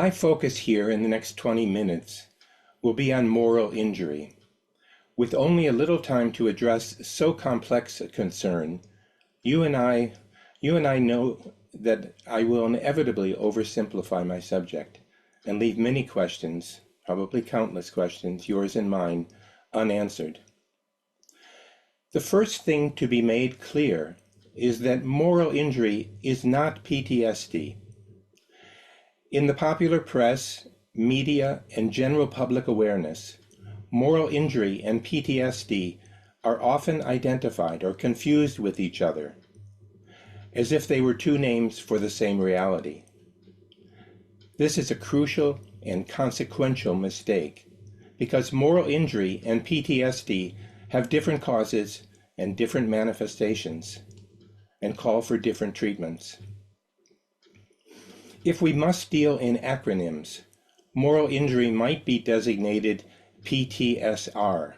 My focus here in the next 20 minutes will be on moral injury. With only a little time to address so complex a concern, you and I know that I will inevitably oversimplify my subject and leave many questions, probably countless questions, yours and mine, unanswered. The first thing to be made clear is that moral injury is not PTSD. In the popular press, media, and general public awareness, moral injury and PTSD are often identified or confused with each other, as if they were two names for the same reality. This is a crucial and consequential mistake, because moral injury and PTSD have different causes and different manifestations, and call for different treatments. If we must deal in acronyms, moral injury might be designated PTSR,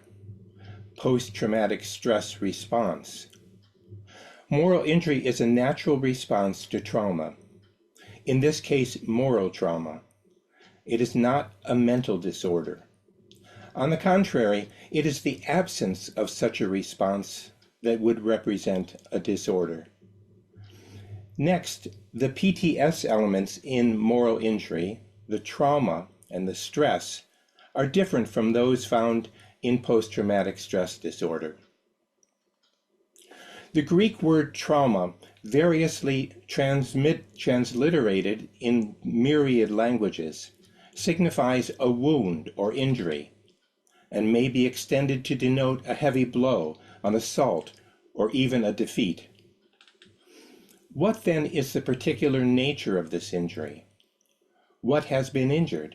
post-traumatic stress response. Moral injury is a natural response to trauma, in this case, moral trauma. It is not a mental disorder. On the contrary, it is the absence of such a response that would represent a disorder. Next, the PTS elements in moral injury, the trauma and the stress, are different from those found in post-traumatic stress disorder. The Greek word trauma, variously transliterated in myriad languages, signifies a wound or injury, and may be extended to denote a heavy blow, an assault, or even a defeat. What then is the particular nature of this injury? What has been injured?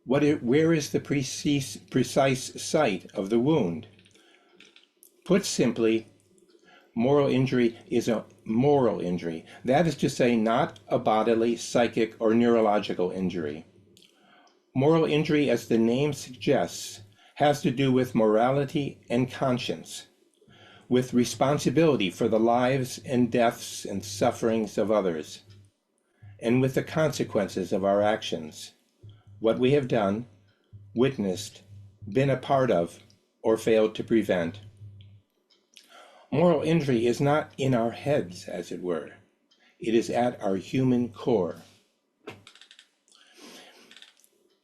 Where is the precise site of the wound? Put simply, moral injury is a moral injury. That is to say, not a bodily, psychic, or neurological injury. Moral injury, as the name suggests, has to do with morality and conscience, with responsibility for the lives and deaths and sufferings of others, and with the consequences of our actions, what we have done, witnessed, been a part of, or failed to prevent. Moral injury is not in our heads, as it were. It is at our human core.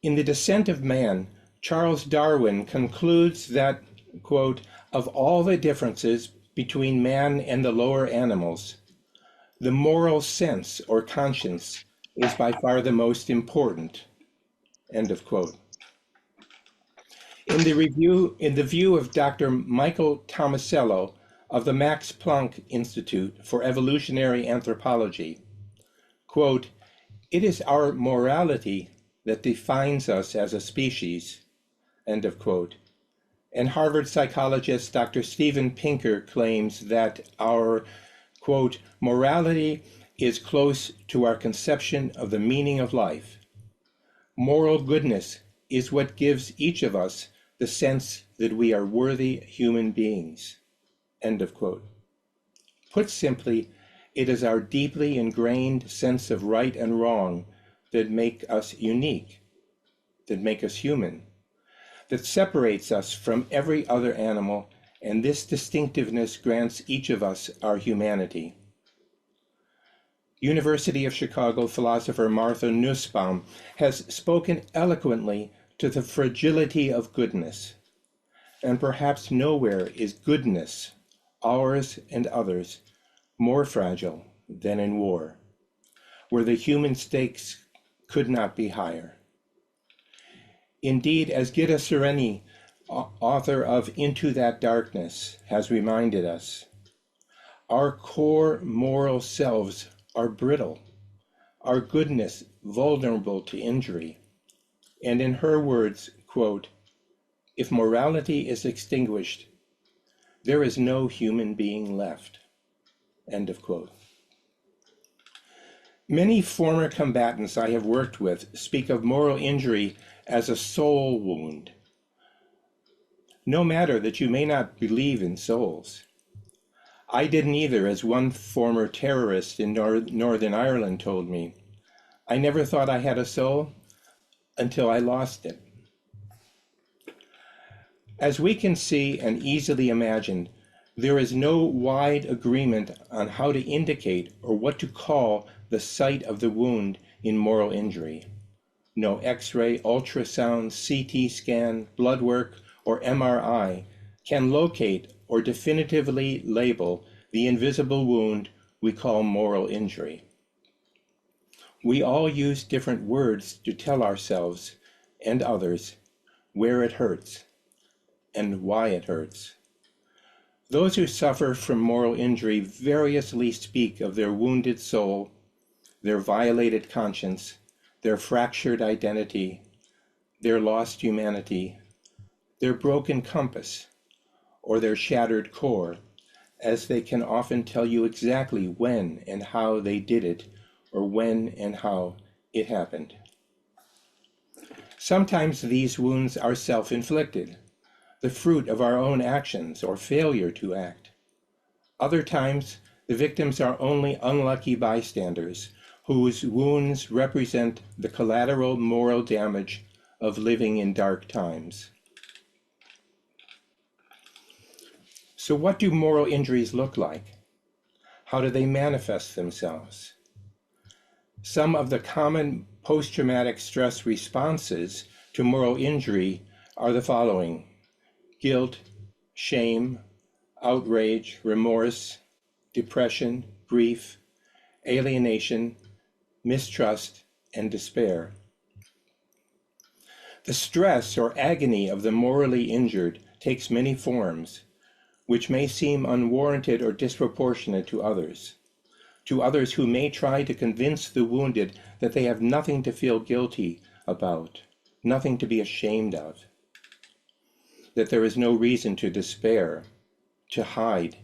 In The Descent of Man, Charles Darwin concludes that, quote, of all the differences between man and the lower animals, the moral sense or conscience is by far the most important, end of quote. In the view of Dr. Michael Tomasello of the Max Planck Institute for Evolutionary Anthropology, quote, it is our morality that defines us as a species, end of quote. And Harvard psychologist Dr. Steven Pinker claims that our, quote, morality is close to our conception of the meaning of life. Moral goodness is what gives each of us the sense that we are worthy human beings, end of quote. Put simply, it is our deeply ingrained sense of right and wrong that make us unique, that make us human, that separates us from every other animal, and this distinctiveness grants each of us our humanity. University of Chicago philosopher Martha Nussbaum has spoken eloquently to the fragility of goodness, and perhaps nowhere is goodness, ours and others, more fragile than in war, where the human stakes could not be higher. Indeed, as Gitta Sereny, author of Into That Darkness, has reminded us, our core moral selves are brittle, our goodness vulnerable to injury. And in her words, quote, if morality is extinguished, there is no human being left, end of quote. Many former combatants I have worked with speak of moral injury as a soul wound. No matter that you may not believe in souls. I didn't either, as one former terrorist in Northern Ireland told me, I never thought I had a soul until I lost it. As we can see and easily imagine, there is no wide agreement on how to indicate or what to call the site of the wound in moral injury. No X-ray, ultrasound, CT scan, blood work, or MRI can locate or definitively label the invisible wound we call moral injury. We all use different words to tell ourselves and others where it hurts and why it hurts. Those who suffer from moral injury variously speak of their wounded soul, their violated conscience, their fractured identity, their lost humanity, their broken compass, or their shattered core, as they can often tell you exactly when and how they did it, or when and how it happened. Sometimes these wounds are self-inflicted, the fruit of our own actions or failure to act. Other times, the victims are only unlucky bystanders whose wounds represent the collateral moral damage of living in dark times. So what do moral injuries look like? How do they manifest themselves? Some of the common post-traumatic stress responses to moral injury are the following: guilt, shame, outrage, remorse, depression, grief, alienation, mistrust, and despair. The stress or agony of the morally injured takes many forms, which may seem unwarranted or disproportionate to others who may try to convince the wounded that they have nothing to feel guilty about, nothing to be ashamed of, that there is no reason to despair, to hide,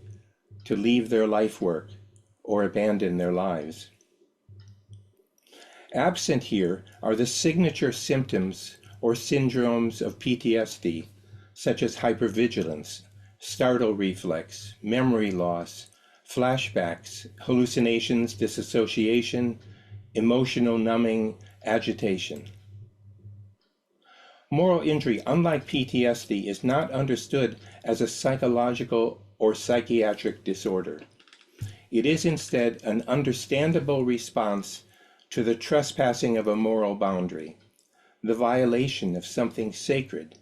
to leave their life work, or abandon their lives. Absent here are the signature symptoms or syndromes of PTSD, such as hypervigilance, startle reflex, memory loss, flashbacks, hallucinations, disassociation, emotional numbing, agitation. Moral injury, unlike PTSD, is not understood as a psychological or psychiatric disorder. It is instead an understandable response to the trespassing of a moral boundary, the violation of something sacred,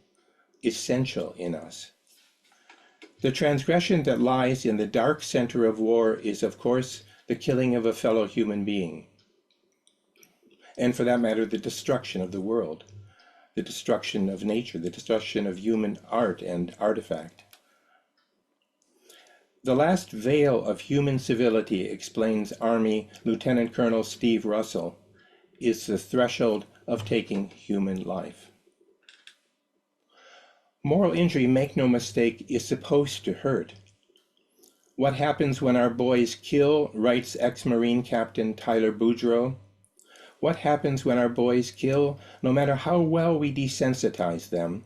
essential in us. The transgression that lies in the dark center of war is, of course, the killing of a fellow human being, and for that matter, the destruction of the world, the destruction of nature, the destruction of human art and artifact. The last veil of human civility, explains Army Lieutenant Colonel Steve Russell, is the threshold of taking human life. Moral injury, make no mistake, is supposed to hurt. What happens when our boys kill, writes ex-Marine Captain Tyler Boudreau. What happens when our boys kill, no matter how well we desensitize them,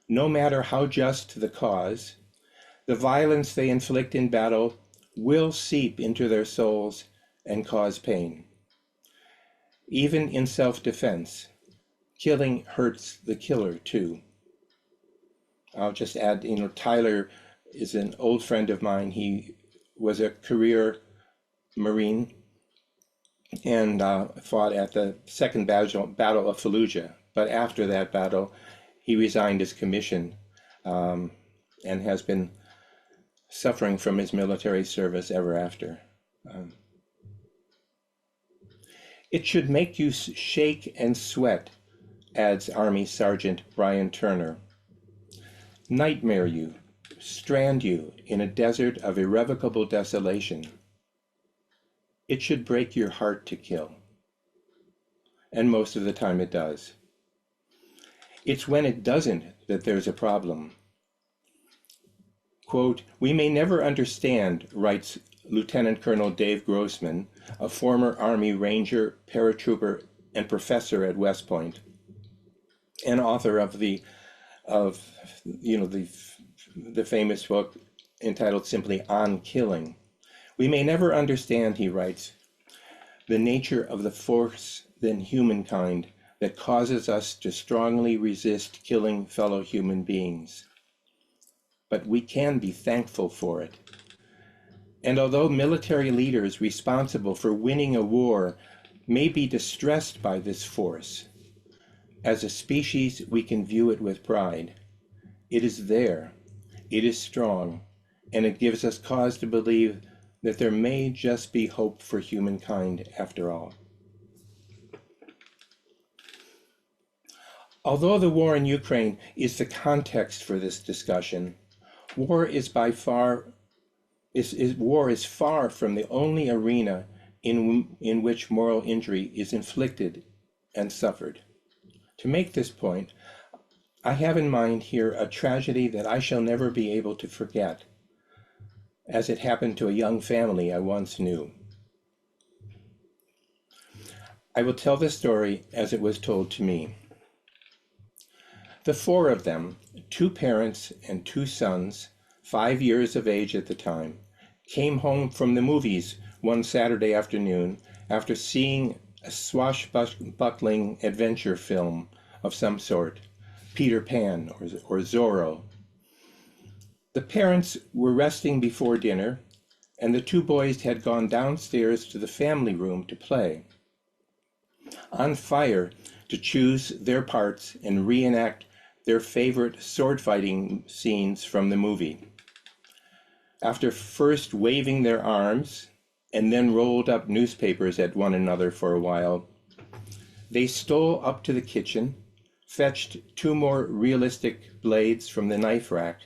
no matter how just the cause, the violence they inflict in battle will seep into their souls and cause pain. Even in self-defense, killing hurts the killer too. I'll just add, Tyler is an old friend of mine. He was a career Marine and fought at the Second Battle of Fallujah. But after that battle, he resigned his commission and has been suffering from his military service ever after. It should make you shake and sweat, adds Army Sergeant Brian Turner. Nightmare you, strand you in a desert of irrevocable desolation. It should break your heart to kill. And most of the time it does. It's when it doesn't that there's a problem. Quote, "We may never understand," writes Lieutenant Colonel Dave Grossman, a former Army Ranger, paratrooper, and professor at West Point, and author of the famous book entitled simply On Killing. "We may never understand," he writes, "the nature of the force than humankind that causes us to strongly resist killing fellow human beings. But we can be thankful for it. And although military leaders responsible for winning a war may be distressed by this force, as a species we can view it with pride. It is there, it is strong, and it gives us cause to believe that there may just be hope for humankind after all. Although the war in Ukraine is the context for this discussion, war is far from the only arena in which moral injury is inflicted and suffered. To make this point, I have in mind here a tragedy that I shall never be able to forget, as it happened to a young family I once knew. I will tell the story as it was told to me. The four of them, 2 parents and 2 sons, 5 years of age at the time, came home from the movies one Saturday afternoon after seeing a swashbuckling adventure film of some sort, Peter Pan or Zorro. The parents were resting before dinner, and the 2 boys had gone downstairs to the family room to play, on fire to choose their parts and reenact their favorite sword-fighting scenes from the movie. After first waving their arms and then rolled up newspapers at one another for a while, they stole up to the kitchen, fetched 2 more realistic blades from the knife rack,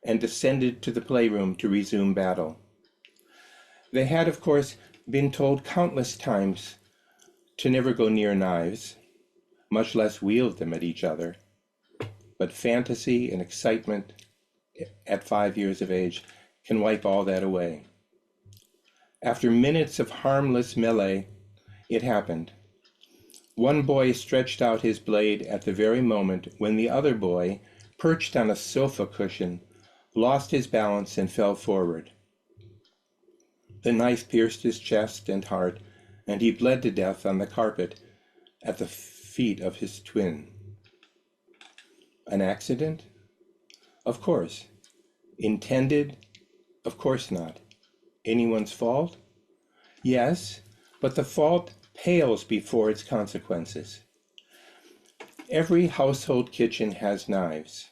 and descended to the playroom to resume battle. They had, of course, been told countless times to never go near knives, much less wield them at each other. But fantasy and excitement at 5 years of age can wipe all that away. After minutes of harmless melee, it happened. One boy stretched out his blade at the very moment when the other boy, perched on a sofa cushion, lost his balance and fell forward. The knife pierced his chest and heart, and he bled to death on the carpet at the feet of his twin. An accident? Of course. Intended? Of course not. Anyone's fault? Yes, but the fault pales before its consequences. Every household kitchen has knives,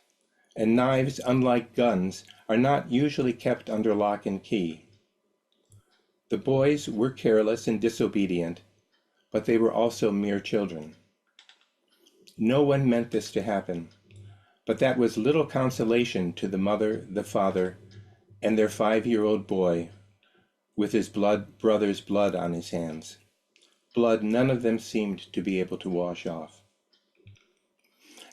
and knives, unlike guns, are not usually kept under lock and key. The boys were careless and disobedient, but they were also mere children. No one meant this to happen, but that was little consolation to the mother, the father, and their 5-year-old boy with his brother's blood on his hands. Blood none of them seemed to be able to wash off.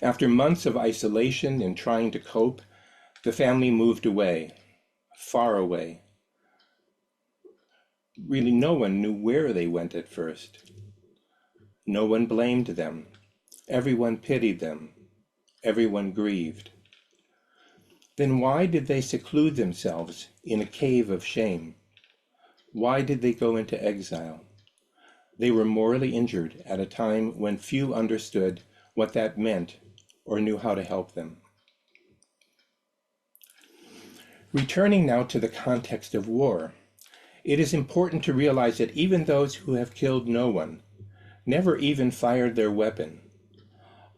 After months of isolation and trying to cope, the family moved away, far away. Really, no one knew where they went at first. No one blamed them. Everyone pitied them. Everyone grieved. Then why did they seclude themselves in a cave of shame? Why did they go into exile? They were morally injured at a time when few understood what that meant or knew how to help them. Returning now to the context of war, it is important to realize that even those who have killed no one, never even fired their weapon,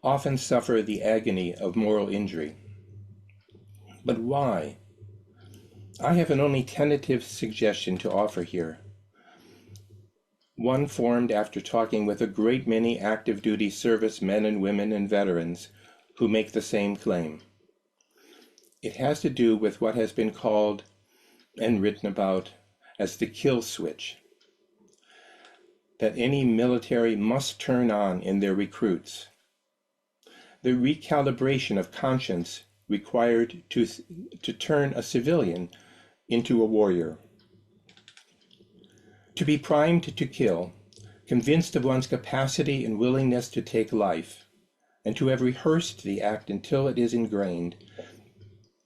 often suffer the agony of moral injury. But why? I have an only tentative suggestion to offer here, one formed after talking with a great many active duty service men and women and veterans who make the same claim. It has to do with what has been called and written about as the kill switch that any military must turn on in their recruits. The recalibration of conscience required to turn a civilian into a warrior. To be primed to kill, convinced of one's capacity and willingness to take life, and to have rehearsed the act until it is ingrained,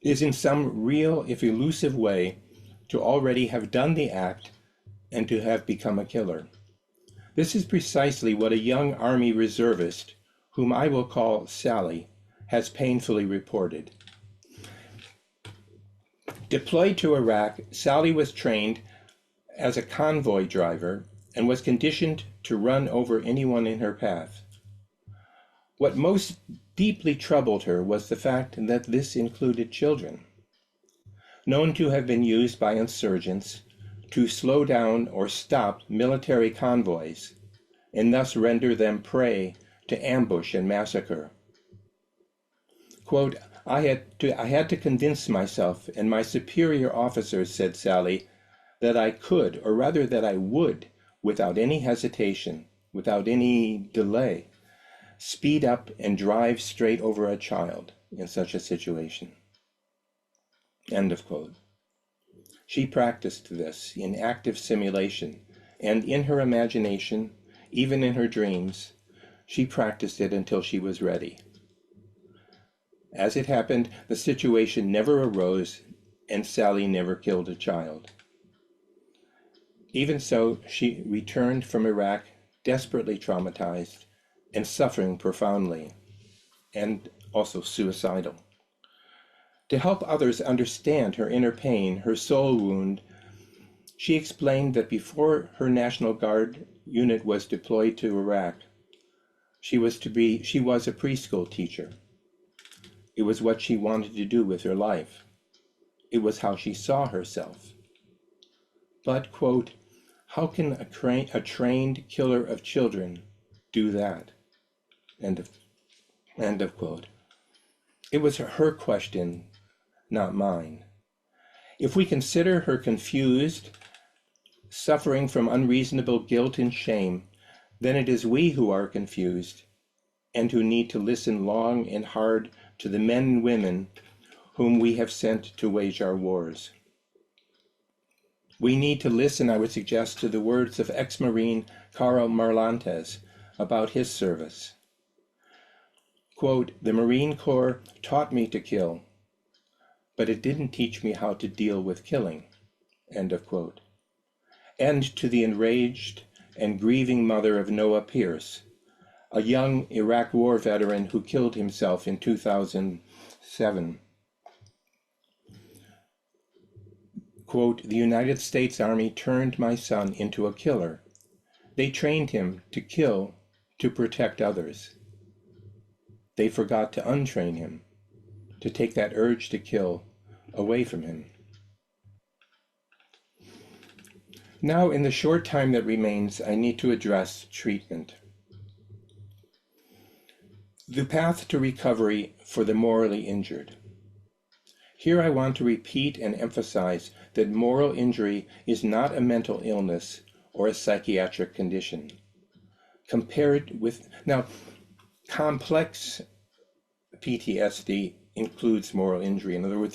is in some real, if elusive way, to already have done the act and to have become a killer. This is precisely what a young Army reservist, whom I will call Sally, has painfully reported. Deployed to Iraq, Sally was trained as a convoy driver and was conditioned to run over anyone in her path. What most deeply troubled her was the fact that this included children, known to have been used by insurgents to slow down or stop military convoys and thus render them prey to ambush and massacre. Quote, I had to convince myself and my superior officers, said Sally, that I could, or rather that I would, without any hesitation, without any delay, speed up and drive straight over a child in such a situation. End of quote. She practiced this in active simulation, and in her imagination, even in her dreams, she practiced it until she was ready. As it happened, the situation never arose, and Sally never killed a child. Even so, she returned from Iraq desperately traumatized and suffering profoundly, and also suicidal. To help others understand her inner pain, her soul wound, she explained that before her National Guard unit was deployed to Iraq, she was a preschool teacher. It was what she wanted to do with her life. It was how she saw herself. But, quote, how can a trained killer of children do that? End of quote. It was her question, not mine. If we consider her confused, suffering from unreasonable guilt and shame, then it is we who are confused and who need to listen long and hard to the men and women whom we have sent to wage our wars. We need to listen, I would suggest, to the words of ex-Marine Carl Marlantes about his service. Quote, the Marine Corps taught me to kill, but it didn't teach me how to deal with killing. End of quote. And to the enraged and grieving mother of Noah Pierce, a young Iraq War veteran who killed himself in 2007. Quote, the United States Army turned my son into a killer. They trained him to kill to protect others. They forgot to untrain him, to take that urge to kill away from him. Now, in the short time that remains, I need to address treatment. The path to recovery for the morally injured. Here I want to repeat and emphasize that moral injury is not a mental illness or a psychiatric condition. Now, complex PTSD includes moral injury. In other words,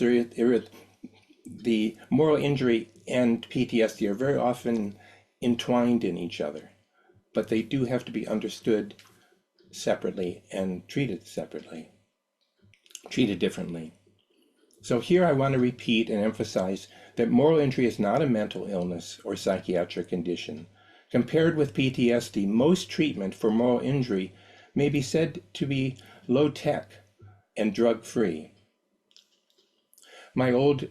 the moral injury and PTSD are very often entwined in each other, but they do have to be understood separately and treated differently. So here I want to repeat and emphasize that moral injury is not a mental illness or psychiatric condition. Compared with PTSD, most treatment for moral injury may be said to be low-tech and drug-free. My old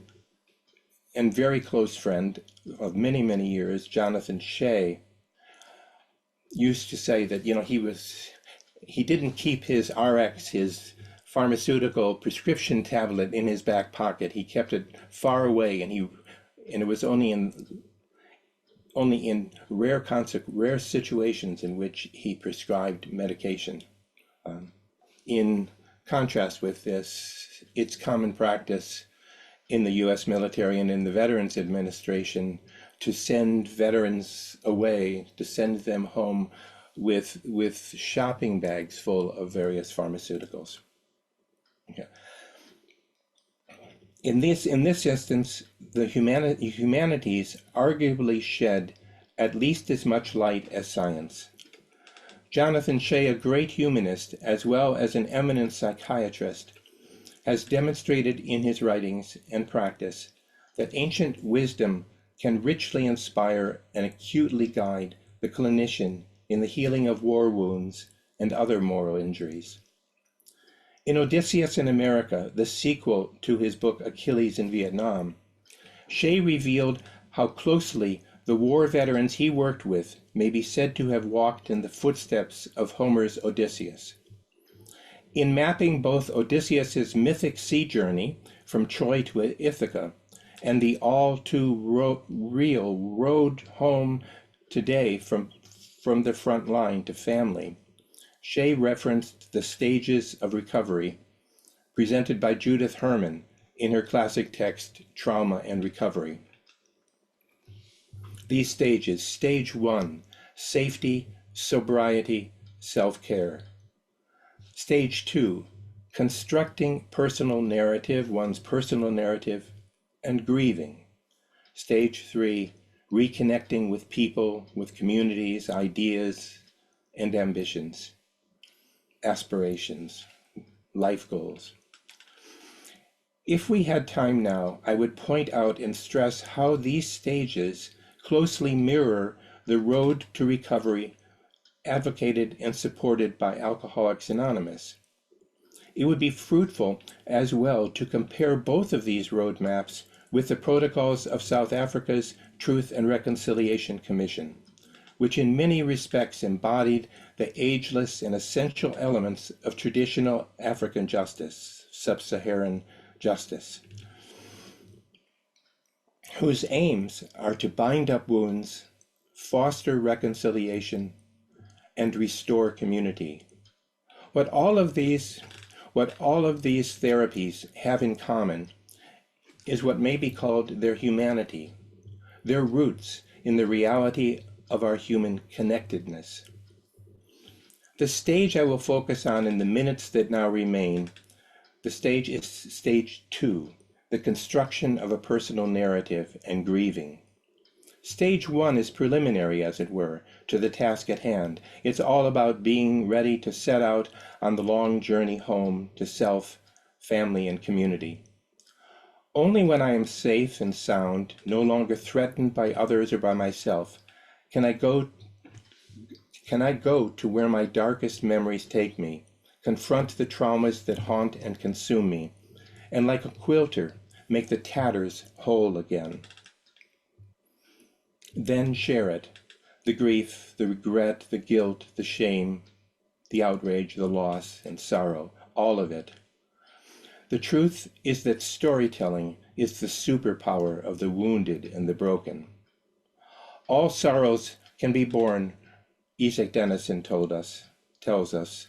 and very close friend of many, many years, Jonathan Shea, used to say that, he didn't keep his RX, his pharmaceutical prescription tablet, in his back pocket. He kept it far away, and it was only in rare situations in which he prescribed medication. In contrast with this, it's common practice in the U.S. military and in the Veterans Administration to send veterans away, to send them home with shopping bags full of various pharmaceuticals. Okay. In this instance, the humanities arguably shed at least as much light as science. Jonathan Shea, a great humanist as well as an eminent psychiatrist, has demonstrated in his writings and practice that ancient wisdom can richly inspire and acutely guide the clinician in the healing of war wounds and other moral injuries. In Odysseus in America, the sequel to his book Achilles in Vietnam, Shea revealed how closely the war veterans he worked with may be said to have walked in the footsteps of Homer's Odysseus. In mapping both Odysseus's mythic sea journey from Troy to Ithaca and the all too real road home today from the front line to family, Shea referenced the stages of recovery presented by Judith Herman in her classic text, Trauma and Recovery. These stages: stage 1, safety, sobriety, self-care. Stage 2, constructing personal narrative, one's personal narrative, and grieving. Stage 3, reconnecting with people, with communities, ideas, and ambitions, aspirations, life goals. If we had time now, I would point out and stress how these stages closely mirror the road to recovery advocated and supported by Alcoholics Anonymous. It would be fruitful as well to compare both of these roadmaps with the protocols of South Africa's Truth and Reconciliation Commission, which in many respects embodied the ageless and essential elements of traditional African justice, sub-Saharan justice, whose aims are to bind up wounds, foster reconciliation, and restore community. What all of these therapies have in common is what may be called their humanity, their roots in the reality of our human connectedness. The stage I will focus on in the minutes that now remain, the stage is stage 2, the construction of a personal narrative and grieving. Stage 1 is preliminary, as it were, to the task at hand. It's all about being ready to set out on the long journey home to self, family, and community. Only when I am safe and sound, no longer threatened by others or by myself, can I go to where my darkest memories take me, confront the traumas that haunt and consume me, and like a quilter, make the tatters whole again. Then share it, the grief, the regret, the guilt, the shame, the outrage, the loss, and sorrow, all of it. The truth is that storytelling is the superpower of the wounded and the broken. All sorrows can be borne, Isak Dinesen tells us,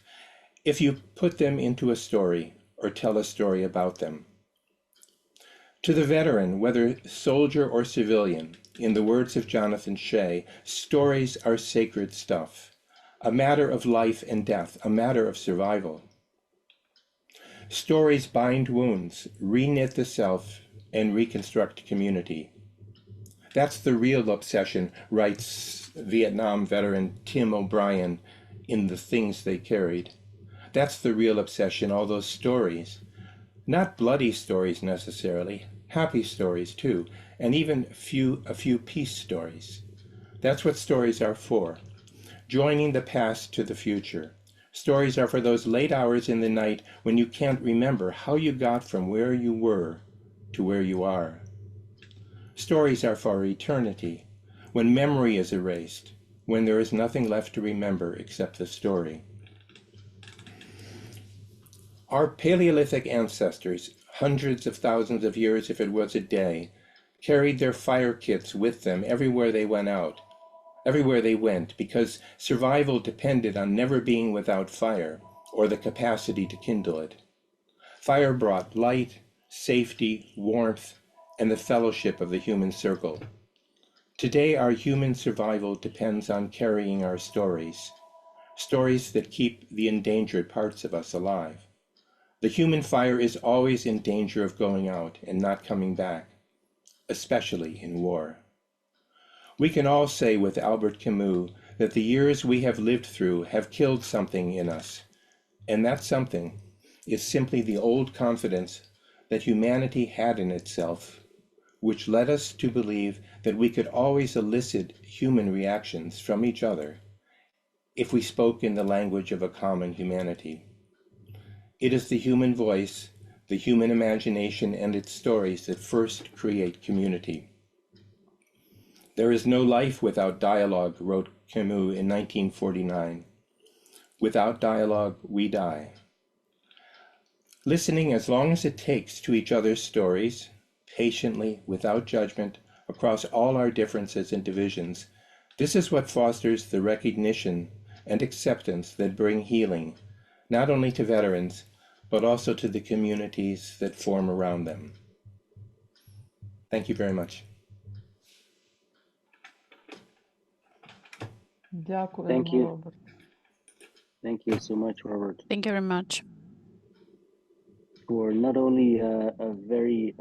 if you put them into a story or tell a story about them. To the veteran, whether soldier or civilian, in the words of Jonathan Shea, stories are sacred stuff, a matter of life and death, a matter of survival. Stories bind wounds, reknit the self, and reconstruct community. That's the real obsession, writes Vietnam veteran Tim O'Brien in The Things They Carried. That's the real obsession, all those stories. Not bloody stories necessarily, happy stories too, and even a few peace stories. That's what stories are for, joining the past to the future. Stories are for those late hours in the night when you can't remember how you got from where you were to where you are. Stories are for eternity, when memory is erased, when there is nothing left to remember except the story. Our Paleolithic ancestors, hundreds of thousands of years if it was a day, carried their fire kits with them everywhere they went, because survival depended on never being without fire or the capacity to kindle it. Fire brought light, safety, warmth, and the fellowship of the human circle. Today, our human survival depends on carrying our stories, stories that keep the endangered parts of us alive. The human fire is always in danger of going out and not coming back, especially in war. We can all say with Albert Camus that the years we have lived through have killed something in us, and that something is simply the old confidence that humanity had in itself, which led us to believe that we could always elicit human reactions from each other if we spoke in the language of a common humanity. It is the human voice, the human imagination and its stories that first create community. There is no life without dialogue, wrote Camus in 1949. Without dialogue, we die. Listening as long as it takes to each other's stories, patiently, without judgment, across all our differences and divisions, this is what fosters the recognition and acceptance that bring healing, not only to veterans, but also to the communities that form around them. Thank you very much. Thank you. Thank you so much, Robert. Thank you very much. For not only a very,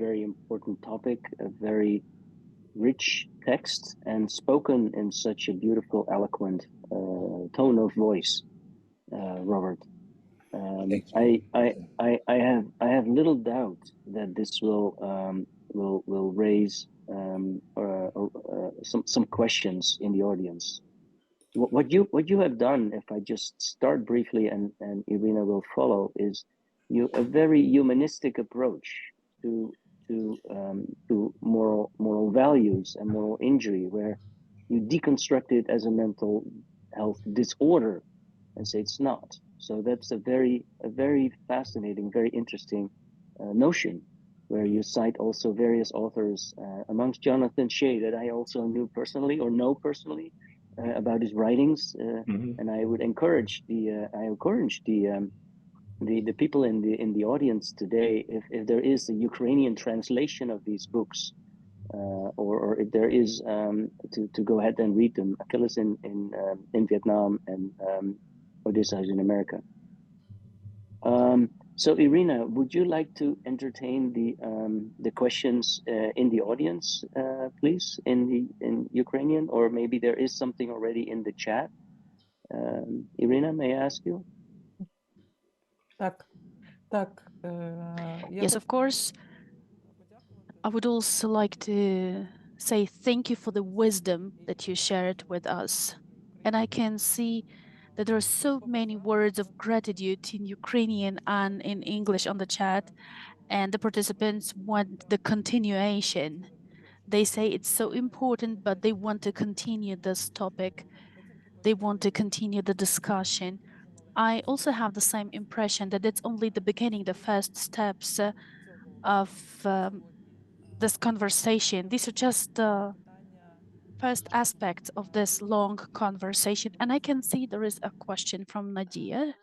very important topic, a very rich text, and spoken in such a beautiful, eloquent tone of voice, Robert. I have little doubt that this will raise some questions in the audience. What you have done, if I just start briefly and Irina will follow, is a very humanistic approach to moral values and moral injury, where you deconstruct it as a mental health disorder and say it's not. So that's a very fascinating, very interesting notion, where you cite also various authors, amongst Jonathan Shea, that I also knew personally or know personally, about his writings, and I would encourage the people in the audience today, if there is a Ukrainian translation of these books, or if there is, to go ahead and read them. Achilles in Vietnam, and Odessa is in America. So Irina, would you like to entertain the questions in the audience, please, in Ukrainian, or maybe there is something already in the chat? Irina, may I ask you? Yes, of course. I would also like to say thank you for the wisdom that you shared with us. And I can see that there are so many words of gratitude in Ukrainian and in English on the chat, and the participants want the continuation. They say it's so important, but they want to continue this topic. They want to continue the discussion. I also have the same impression that it's only the beginning, the first steps of this conversation. These are just the first aspects of this long conversation. And I can see there is a question from Nadia.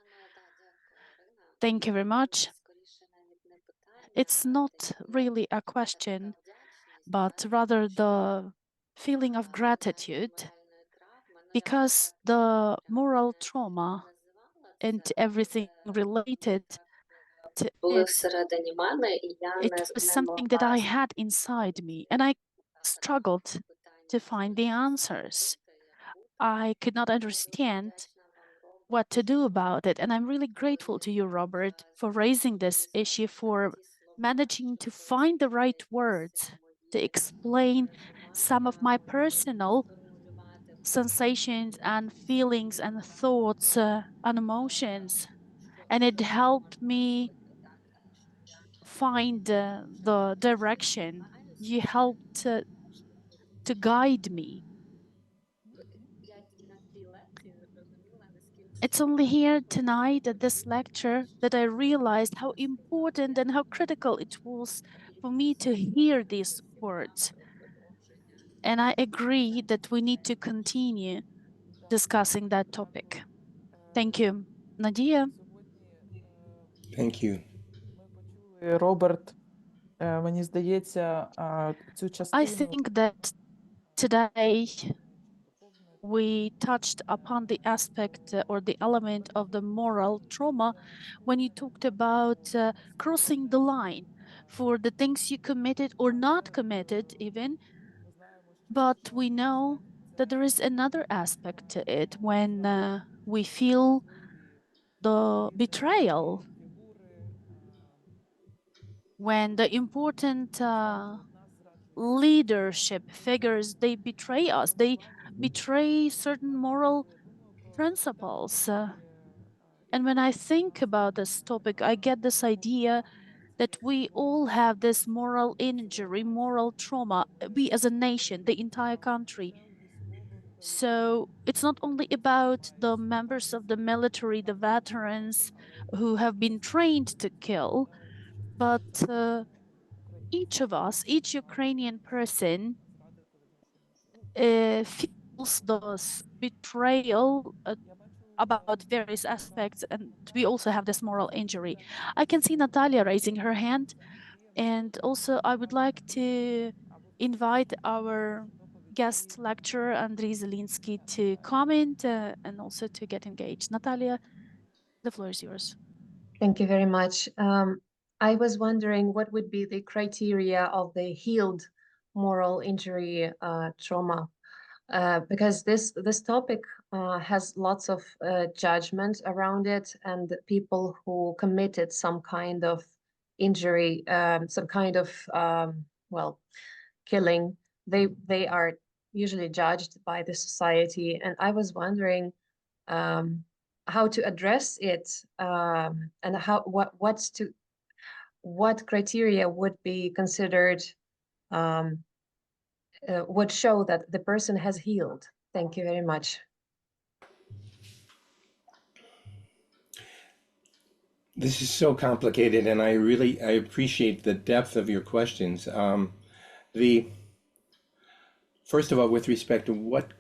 Thank you very much. It's not really a question, but rather the feeling of gratitude, because the moral trauma and everything related to it was something that I had inside me, and I struggled to find the answers. I could not understand what to do about it, and I'm really grateful to you, Robert, for raising this issue, for managing to find the right words to explain some of my personal sensations and feelings and thoughts and emotions. And it helped me find the direction. You helped to guide me. It's only here tonight at this lecture that I realized how important and how critical it was for me to hear these words. And I agree that we need to continue discussing that topic. Thank you. Nadia? Thank you. Robert, I think that today we touched upon the aspect or the element of the moral trauma when you talked about crossing the line for the things you committed or not committed even. But we know that there is another aspect to it when we feel the betrayal, when the important leadership figures, they betray us, they betray certain moral principles. And when I think about this topic, I get this idea that we all have this moral injury, moral trauma, we as a nation, the entire country. So it's not only about the members of the military, the veterans who have been trained to kill, but each of us, each Ukrainian person feels this betrayal about various aspects, and we also have this moral injury. I can see Natalia raising her hand, and also I would like to invite our guest lecturer, Andriy Zelinskyy, to comment and also to get engaged. Natalia, the floor is yours. Thank you very much. I was wondering what would be the criteria of the healed moral injury trauma, because this topic has lots of judgment around it, and people who committed some kind of injury, some kind of well, killing, they are usually judged by the society, and I was wondering how to address it, and what criteria would be considered, would show that the person has healed. Thank you very much. This is so complicated, and I appreciate the depth of your questions. First of all, with respect to what,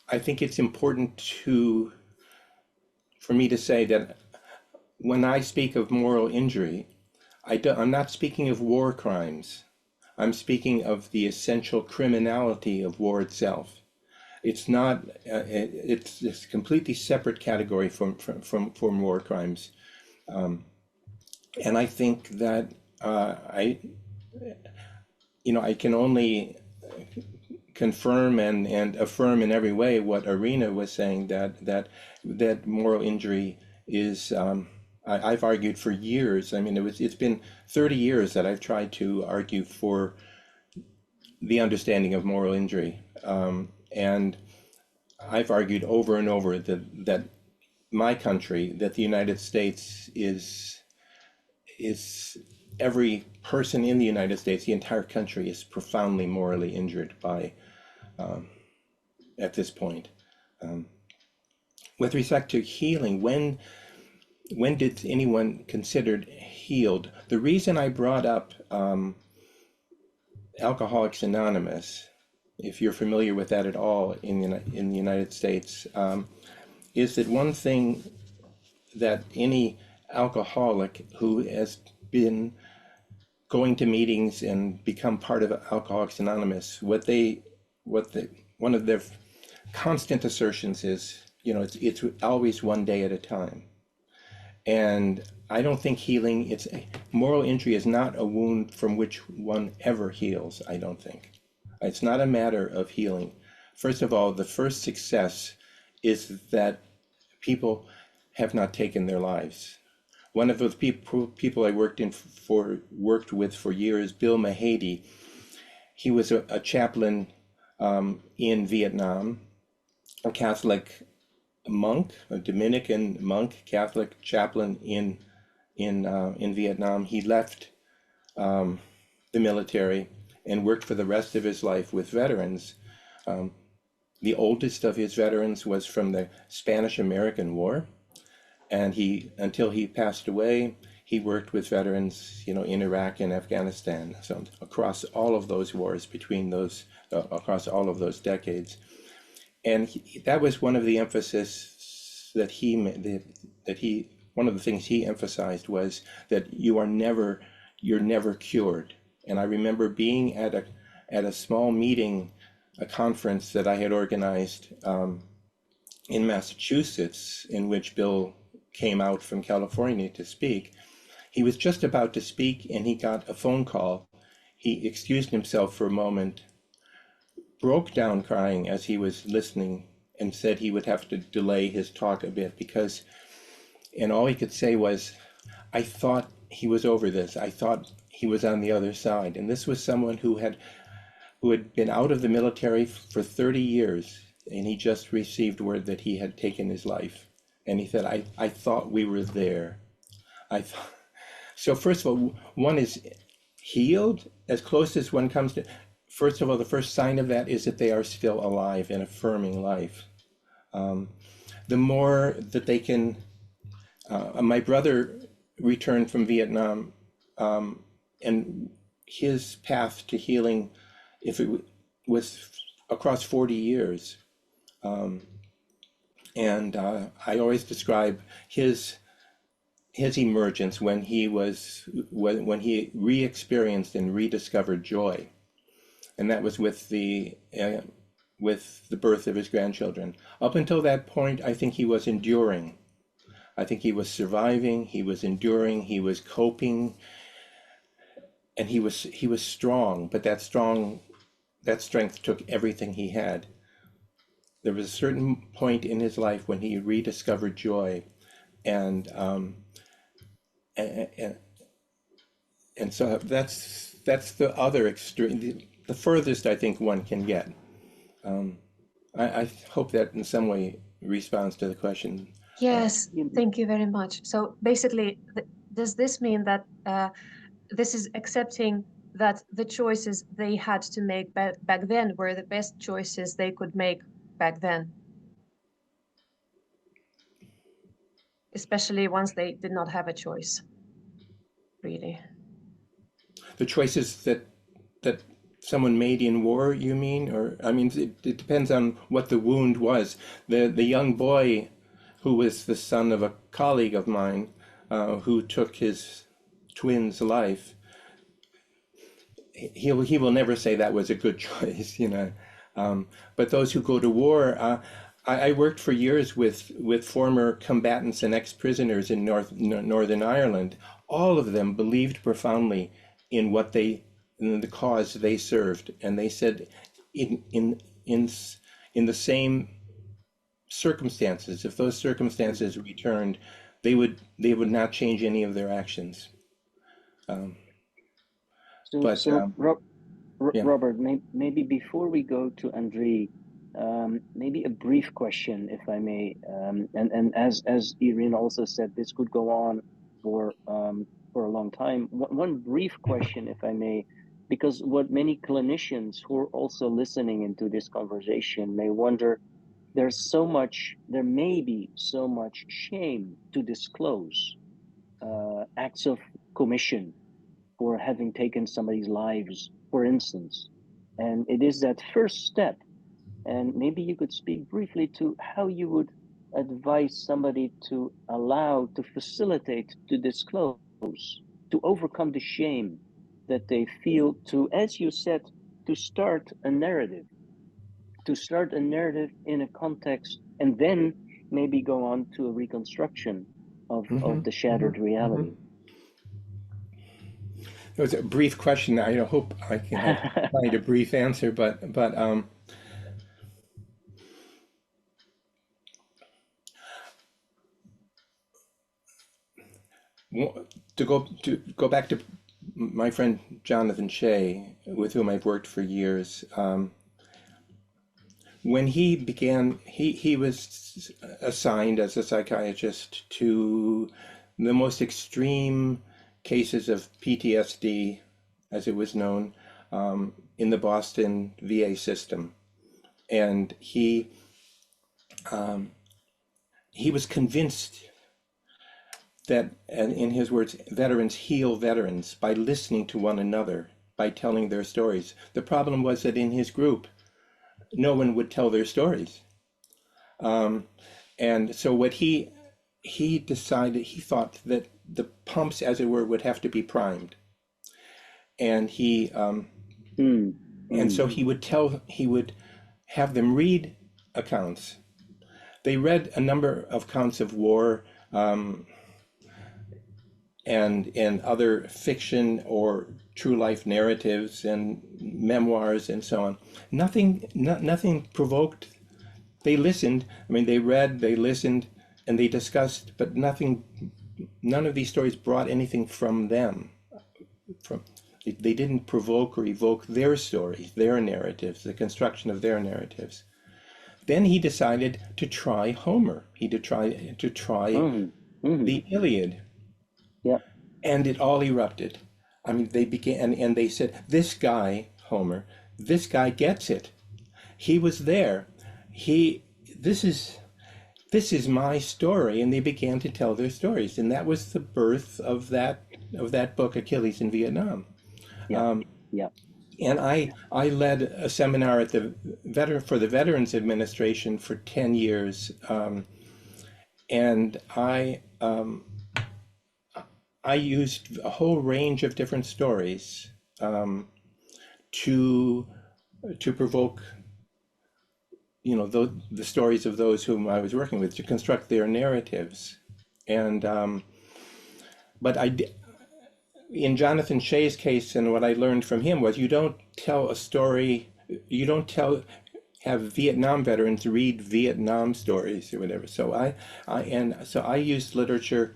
I think it's important for me to say that when I speak of moral injury, I'm not speaking of war crimes. I'm speaking of the essential criminality of war itself. It's not. It's a completely separate category from war crimes, and I think that I can only confirm and affirm in every way what Irina was saying, that moral injury is. I've argued for years. I mean, it's been 30 years that I've tried to argue for the understanding of moral injury. And I've argued over and over that my country, that the United States is every person in the United States, the entire country is profoundly morally injured by, at this point. With respect to healing, when did anyone considered healed? The reason I brought up Alcoholics Anonymous, if you're familiar with that at all in the United States, is that one thing that any alcoholic who has been going to meetings and become part of Alcoholics Anonymous, one of their constant assertions is, it's always one day at a time. And I don't think moral injury is not a wound from which one ever heals, I don't think. It's not a matter of healing. First of all, the first success is that people have not taken their lives. One of those people I worked with for years, Bill Mahady, he was a chaplain in Vietnam, a Catholic monk, a Dominican monk, Catholic chaplain in Vietnam. He left the military and worked for the rest of his life with veterans. The oldest of his veterans was from the Spanish-American War, and until he passed away, he worked with veterans, in Iraq and Afghanistan. So across all of those wars, across all of those decades. And that was one of the emphasis one of the things he emphasized was that you're never cured. And I remember being at a small meeting, a conference that I had organized in Massachusetts, in which Bill came out from California to speak. He was just about to speak and he got a phone call. He excused himself for a moment, broke down crying as he was listening, and said he would have to delay his talk a bit and all he could say was, I thought he was over this. I thought he was on the other side. And this was someone who had who had been out of the military for 30 years, and he just received word that he had taken his life. And he said, I thought we were there. So first of all, one is healed as close as one comes to. First of all, the first sign of that is that they are still alive and affirming life. The more that they can, my brother returned from Vietnam, and his path to healing, if it was across 40 years. And I always describe his emergence when he re-experienced and rediscovered joy, and that was with the birth of his grandchildren. Up until that point, I think he was enduring. I think he was surviving. He was enduring. He was coping, and he was strong. But that strength took everything he had. There was a certain point in his life when he rediscovered joy, and so that's the other extreme, the furthest I think one can get. I hope that in some way responds to the question. Yes, thank you very much. So basically, does this mean that this is accepting that the choices they had to make back then were the best choices they could make back then? Especially once they did not have a choice, really. The choices that someone made in war, you mean? Or, I mean, it depends on what the wound was. The young boy who was the son of a colleague of mine, who took his twin's life, he will never say that was a good choice, you know. But those who go to war, I worked for years with former combatants and ex-prisoners in Northern Ireland. All of them believed profoundly in in the cause they served, and they said, in the same circumstances, if those circumstances returned, they would not change any of their actions. Robert, maybe before we go to Andriy, maybe a brief question, if I may, and as Irene also said, this could go on for a long time. One brief question, if I may, because what many clinicians who are also listening into this conversation may wonder, there may be so much shame to disclose acts of commission for having taken somebody's lives, for instance. And it is that first step. And maybe you could speak briefly to how you would advise somebody to facilitate, to disclose, to overcome the shame that they feel, to, as you said, to start a narrative in a context, and then maybe go on to a reconstruction of the shattered reality. It was a brief question. I hope I can find a brief answer, but to go back to my friend Jonathan Shea, with whom I've worked for years. When he began, he was assigned as a psychiatrist to the most extreme cases of PTSD, as it was known, in the Boston VA system. And he was convinced that, and in his words, veterans heal veterans by listening to one another, by telling their stories. The problem was that in his group, no one would tell their stories. And so what he decided, he thought that the pumps, as it were, would have to be primed. And and so he would have them read accounts. They read a number of accounts of war, and other fiction or true life narratives and memoirs and so on. Nothing provoked. They listened. I mean, they read, they listened, and they discussed, but none of these stories brought anything from them. They didn't provoke or evoke their stories, their narratives, the construction of their narratives. Then he decided to try Homer. He to try the Iliad. Yeah. And it all erupted. I mean, they began, and they said, this guy, Homer, this guy gets it. He was there. This is my story. And they began to tell their stories. And that was the birth of that book, Achilles in Vietnam. Yeah. And I led a seminar at for the Veterans Administration for 10 years. And I used a whole range of different stories to provoke, the stories of those whom I was working with, to construct their narratives. And but in Jonathan Shea's case, and what I learned from him was, you don't tell a story, you don't have Vietnam veterans read Vietnam stories or whatever. So I used literature.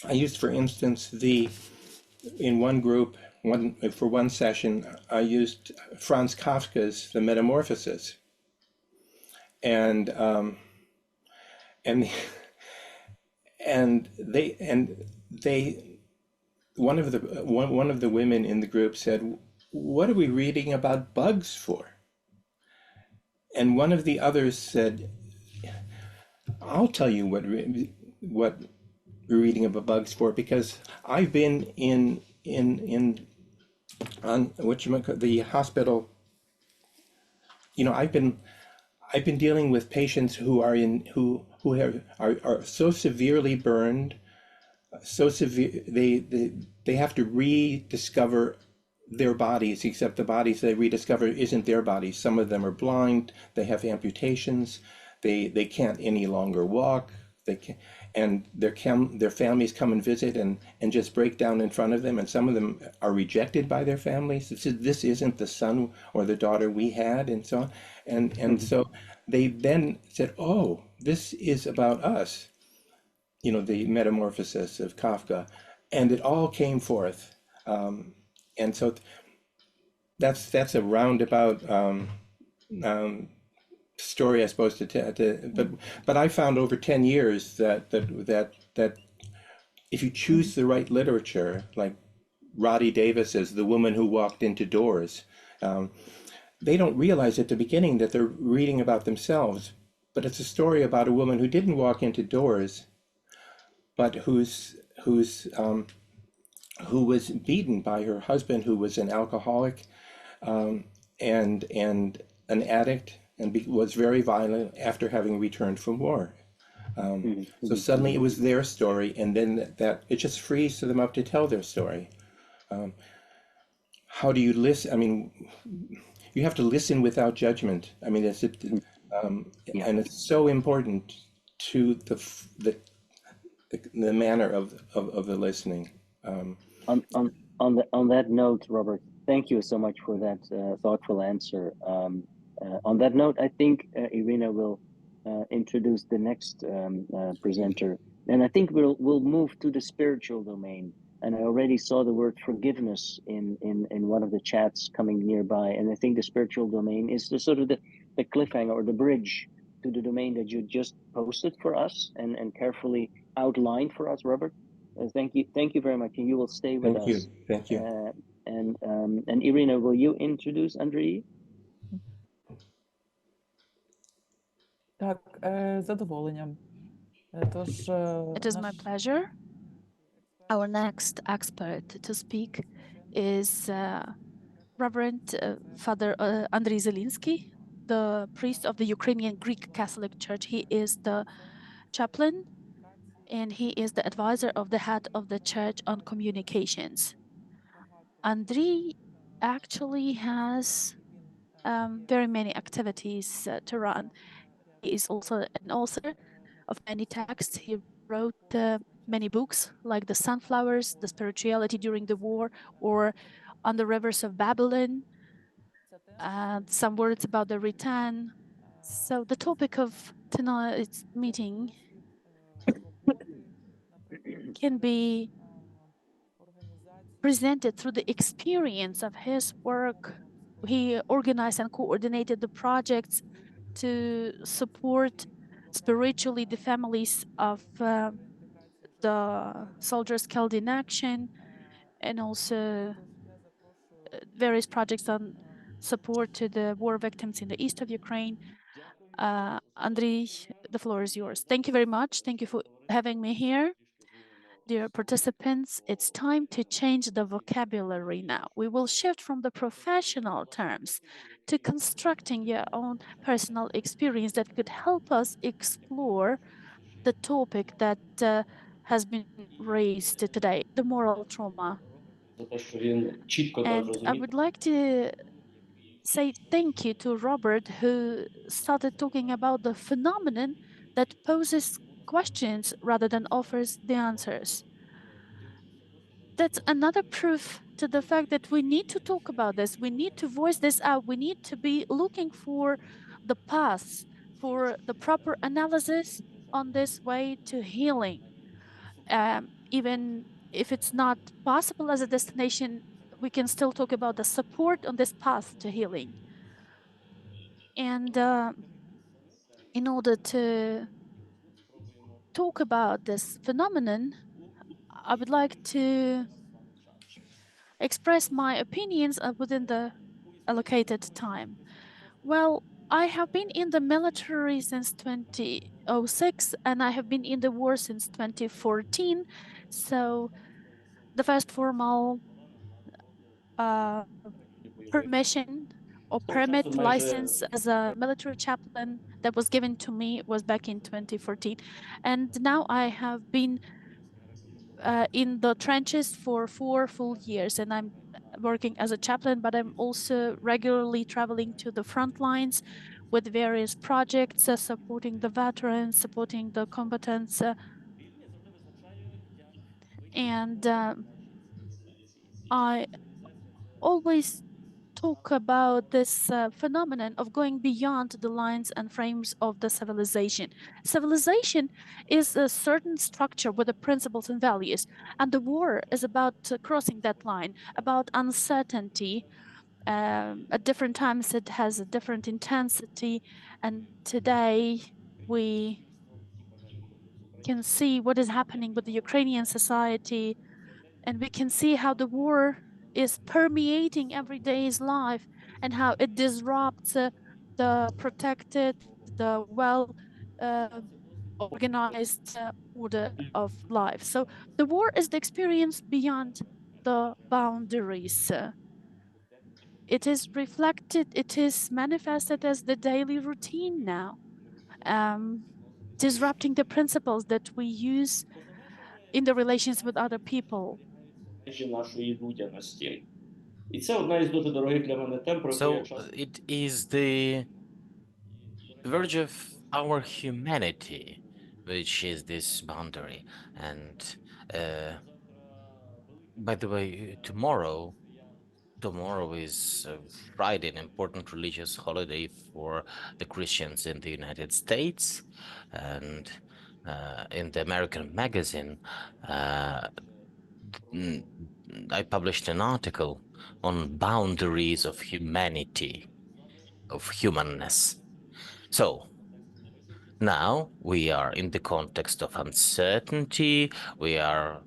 I used, for instance, in one group, for one session, I used Franz Kafka's The Metamorphosis, and one of the women in the group said, "What are we reading about bugs for?" And one of the others said, "I'll tell you what we're reading about bugs for, because I've been on the hospital. I've been dealing with patients who are so severely burned, so severe they have to rediscover their bodies, except the bodies they rediscover isn't their bodies. Some of them are blind, they have amputations, they can't any longer walk, and their families come and visit and just break down in front of them, and some of them are rejected by their families. This isn't the son or the daughter we had, and so on. And so they then said, oh, this is about us, the metamorphosis of Kafka, and it all came forth. And so that's a roundabout story, I suppose, to tell. But I found over 10 years that if you choose the right literature, like Roddy Davis's The Woman Who Walked Into Doors, they don't realize at the beginning that they're reading about themselves, but it's a story about a woman who didn't walk into doors, but who was beaten by her husband, who was an alcoholic and an addict, and was very violent after having returned from war. So suddenly it was their story, and then that it just frees them up to tell their story. How do you listen? I mean, you have to listen without judgment. I mean, and it's so important to the manner of the listening. On that note, Robert, thank you so much for that thoughtful answer. On that note, I think Irina will introduce the next presenter, and I think we'll move to the spiritual domain. And I already saw the word forgiveness in one of the chats coming nearby, and I think the spiritual domain is the sort of the cliffhanger or the bridge to the domain that you just posted for us and carefully outlined for us, Robert. Thank you very much, and you will stay with us. Thank you. And Irina, will you introduce Andriy? Так, з задоволенням. Тож, It is my pleasure. Our next expert to speak is Reverend Father Andriy Zelinskyy, the priest of the Ukrainian Greek Catholic Church. He is the chaplain, and he is the advisor of the head of the church on communications. Andriy actually has very many activities to run. He is also an author of many texts. He wrote many books like The Sunflowers, The Spirituality During the War, or On the Rivers of Babylon, and some words about the return. So the topic of tonight's meeting can be presented through the experience of his work. He organized and coordinated the projects to support spiritually the families of the soldiers killed in action, and also various projects on support to the war victims in the east of Ukraine. Andriy, the floor is yours. Thank you very much. Thank you for having me here. Dear participants, it's time to change the vocabulary now. We will shift from the professional terms to constructing your own personal experience that could help us explore the topic that has been raised today, the moral trauma. And I would like to say thank you to Robert, who started talking about the phenomenon that poses questions rather than offers the answers. That's another proof to the fact that we need to talk about this. We need to voice this out. We need to be looking for the paths, for the proper analysis on this way to healing. Even if it's not possible as a destination, we can still talk about the support on this path to healing. And in order to talk about this phenomenon, I would like to express my opinions within the allocated time. Well, I have been in the military since 2006 and I have been in the war since 2014. So the first formal permission or permit license as a military chaplain that was given to me was back in 2014. And now I have been in the trenches for 4 full years, and I'm working as a chaplain, but I'm also regularly traveling to the front lines with various projects, supporting the veterans, supporting the combatants, and I always talk about this phenomenon of going beyond the lines and frames of the civilization. Civilization is a certain structure with the principles and values, and the war is about crossing that line, about uncertainty. At different times, it has a different intensity, and today we can see what is happening with the Ukrainian society, and we can see how the war is permeating everyday's life and how it disrupts the protected, the well organized order of life. So the war is the experience beyond the boundaries. It is reflected, it is manifested as the daily routine now, disrupting the principles that we use in the relations with other people. So it is the verge of our humanity, which is this boundary. And by the way, tomorrow is Friday, an important religious holiday for the Christians in the United States. And in the American magazine, I published an article on boundaries of humanity, of humanness. So now we are in the context of uncertainty, we are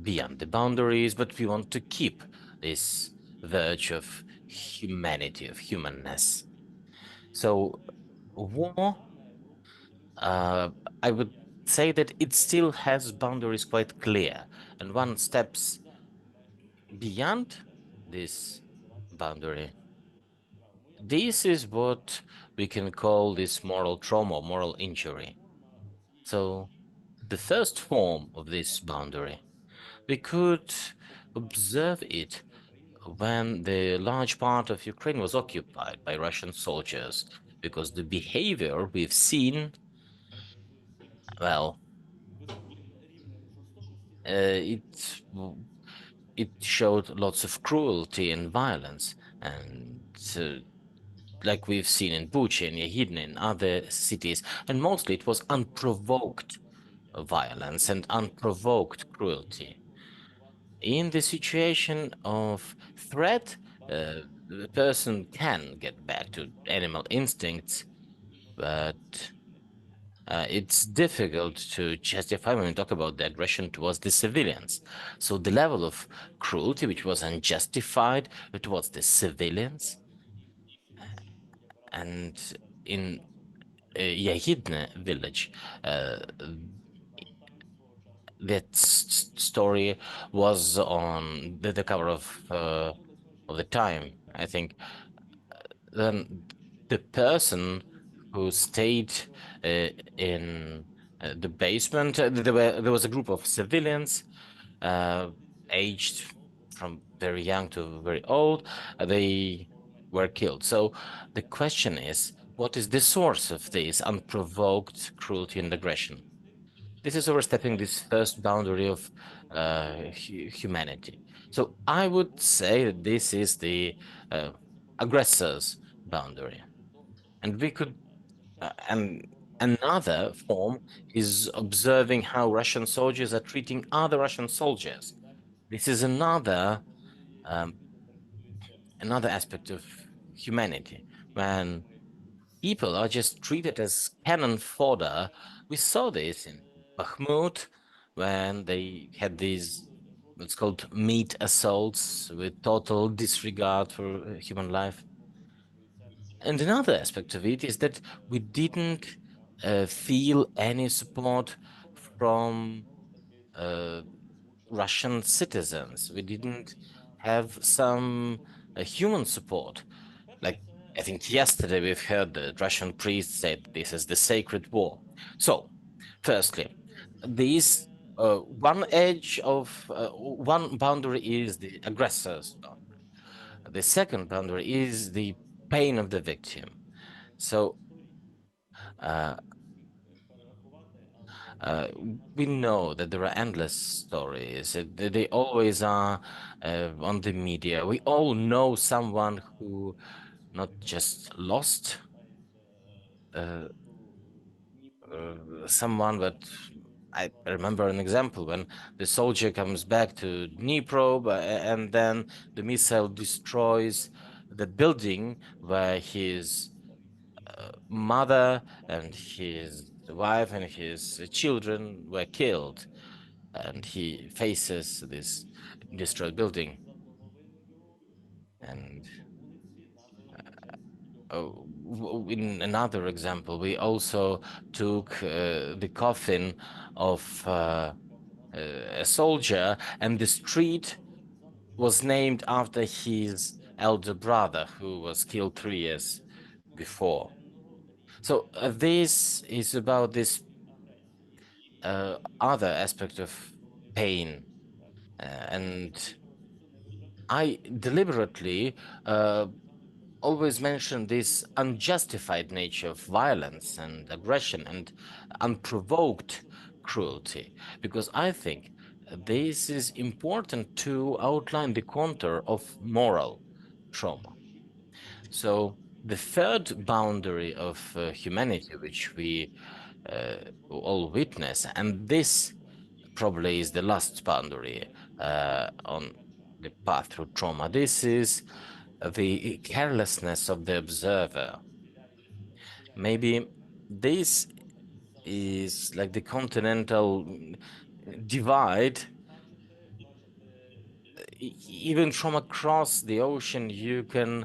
beyond the boundaries, but we want to keep this verge of humanity, of humanness. So war, I would say that it still has boundaries quite clear, and one steps beyond this boundary. This is what we can call this moral trauma, moral injury. So the first form of this boundary, we could observe it when the large part of Ukraine was occupied by Russian soldiers, because the behavior we've seen, well, it showed lots of cruelty and violence, and like we've seen in Bucha and Yehidne and other cities, and mostly it was unprovoked violence and unprovoked cruelty. In the situation of threat, the person can get back to animal instincts, but it's difficult to justify when we talk about the aggression towards the civilians. So the level of cruelty, which was unjustified towards the civilians, and in Yahidne village, that story was on the cover of the Time, I think. Then the person who stayed in the basement, there was a group of civilians, aged from very young to very old. They were killed. So the question is, what is the source of this unprovoked cruelty and aggression? This is overstepping this first boundary of humanity. So I would say that this is the aggressor's boundary. And we could, and another form is observing how Russian soldiers are treating other Russian soldiers. This is um, another aspect of humanity, when people are just treated as cannon fodder. We saw this in Bakhmut when they had these what's called meat assaults with total disregard for human life. And another aspect of it is that we didn't feel any support from uh, Russian citizens. We didn't have some human support. Like, I think yesterday we've heard the Russian priest said this is the sacred war. So, firstly, these one boundary is the aggressor's boundary. The second boundary is the pain of the victim. So, uh, uh, we know that there are endless stories. They always are on the media. We all know someone who not just lost uh, someone, but I remember an example when the soldier comes back to Dnipro, and then the missile destroys the building where his mother and his wife and his children were killed, and he faces this destroyed building. And in another example, we also took the coffin of a soldier, and the street was named after his elder brother who was killed 3 years before. So this is about this other aspect of pain, and I deliberately always mention this unjustified nature of violence and aggression and unprovoked cruelty, because I think this is important to outline the contour of moral trauma. So the third boundary of humanity, which we all witness, and this probably is the last boundary on the path through trauma, this is the carelessness of the observer. Maybe this is like the continental divide. Even from across the ocean, you can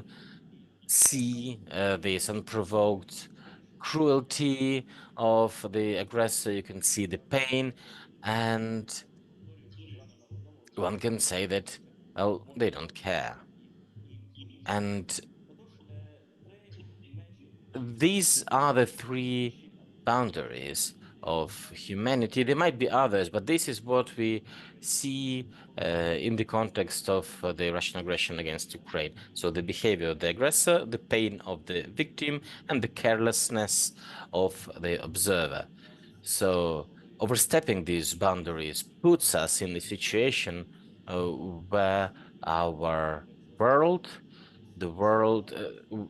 see this unprovoked cruelty of the aggressor. You can see the pain, and one can say that, well, they don't care. And these are the three boundaries of humanity. There might be others, but this is what we see in the context of the Russian aggression against Ukraine. So the behavior of the aggressor, the pain of the victim, and the carelessness of the observer. So overstepping these boundaries puts us in a situation where our world, the world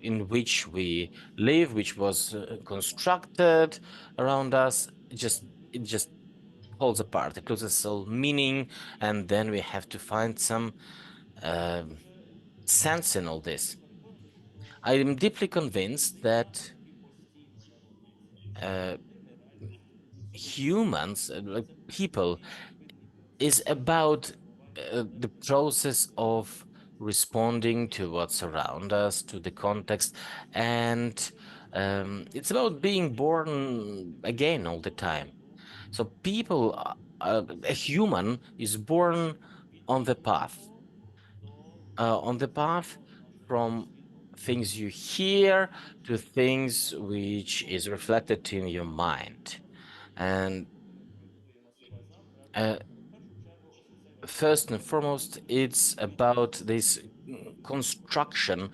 in which we live, which was constructed around us, it just falls apart. It loses all meaning, and then we have to find some sense in all this. I am deeply convinced that humans, like people, is about the process of responding to what's around us, to the context, and it's about being born again all the time. So people, a human is born on the path, from things you hear to things which is reflected in your mind. And first and foremost, it's about this construction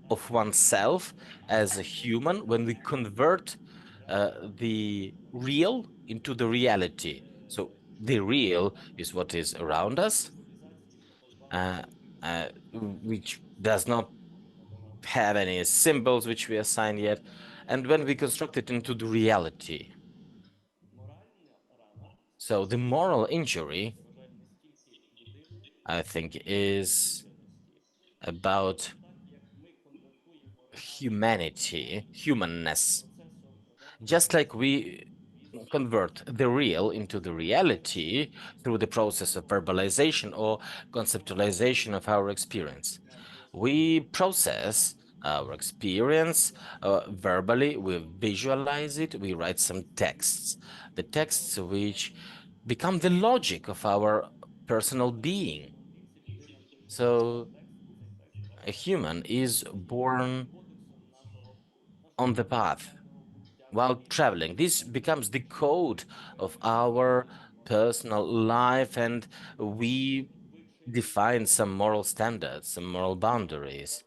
of oneself as a human when we convert the real into the reality. So the real is what is around us, which does not have any symbols which we assign yet. And when we construct it into the reality, so the moral injury, I think, is about humanity, humanness. Just like we convert the real into the reality through the process of verbalization or conceptualization of our experience. We process our experience verbally, we visualize it, we write some texts, the texts which become the logic of our personal being. So a human is born on the path while traveling. This becomes the code of our personal life, and we define some moral standards, some moral boundaries.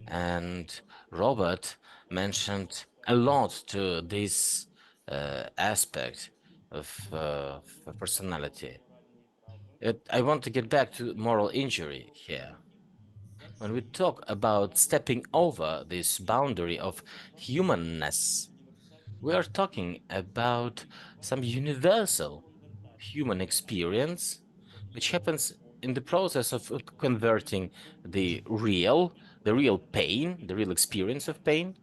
And Robert mentioned a lot to this aspect of personality. I want to get back to moral injury here. When we talk about stepping over this boundary of humanness, we are talking about some universal human experience which happens in the process of converting the real pain, the real experience of pain,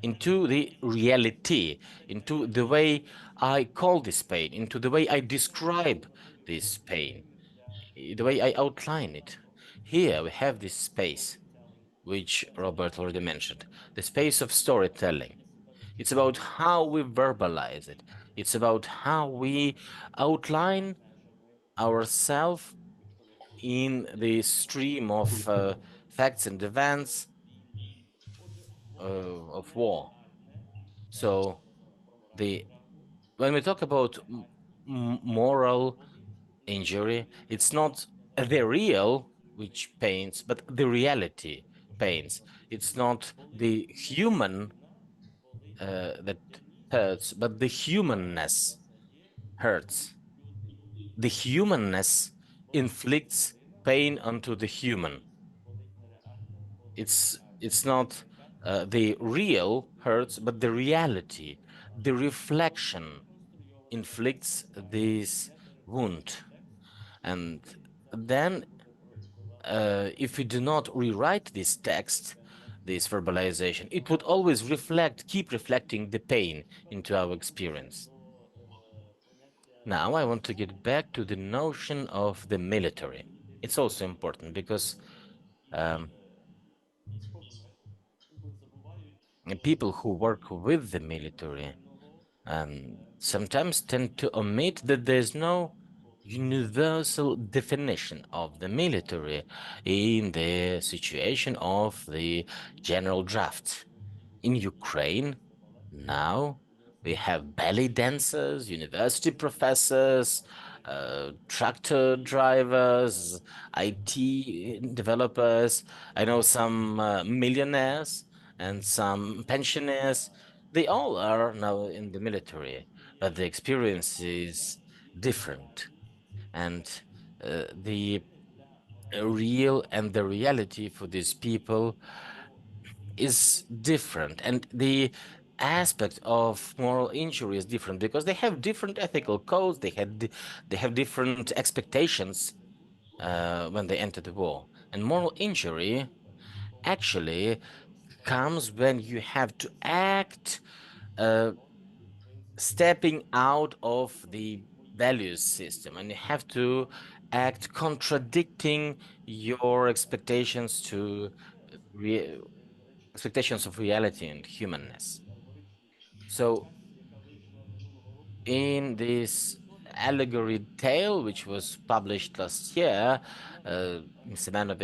into the reality, into the way I call this pain, into the way I describe this pain, the way I outline it. Here we have this space, which Robert already mentioned, the space of storytelling. It's about how we verbalize it. It's about how we outline ourselves in the stream of facts and events of war. So when we talk about moral injury, it's not the real which pains, but the reality pains. It's not the human that hurts, but the humanness hurts. The humanness inflicts pain onto the human. It's not the real hurts, but the reality, the reflection inflicts this wound. And then if we do not rewrite this text, this verbalization, it would always keep reflecting the pain into our experience. Now I want to get back to the notion of the military. It's also important because people who work with the military sometimes tend to omit that there's no universal definition of the military in the situation of the general draft. In Ukraine, now we have belly dancers, university professors, tractor drivers, IT developers. I know some millionaires and some pensioners. They all are now in the military, but the experience is different. And the real and the reality for these people is different. And the aspect of moral injury is different because they have different ethical codes. They have different expectations when they enter the war. And moral injury actually comes when you have to act stepping out of the values system, and you have to act contradicting your expectations to expectations of reality and humanness. So in this allegory tale, which was published last year,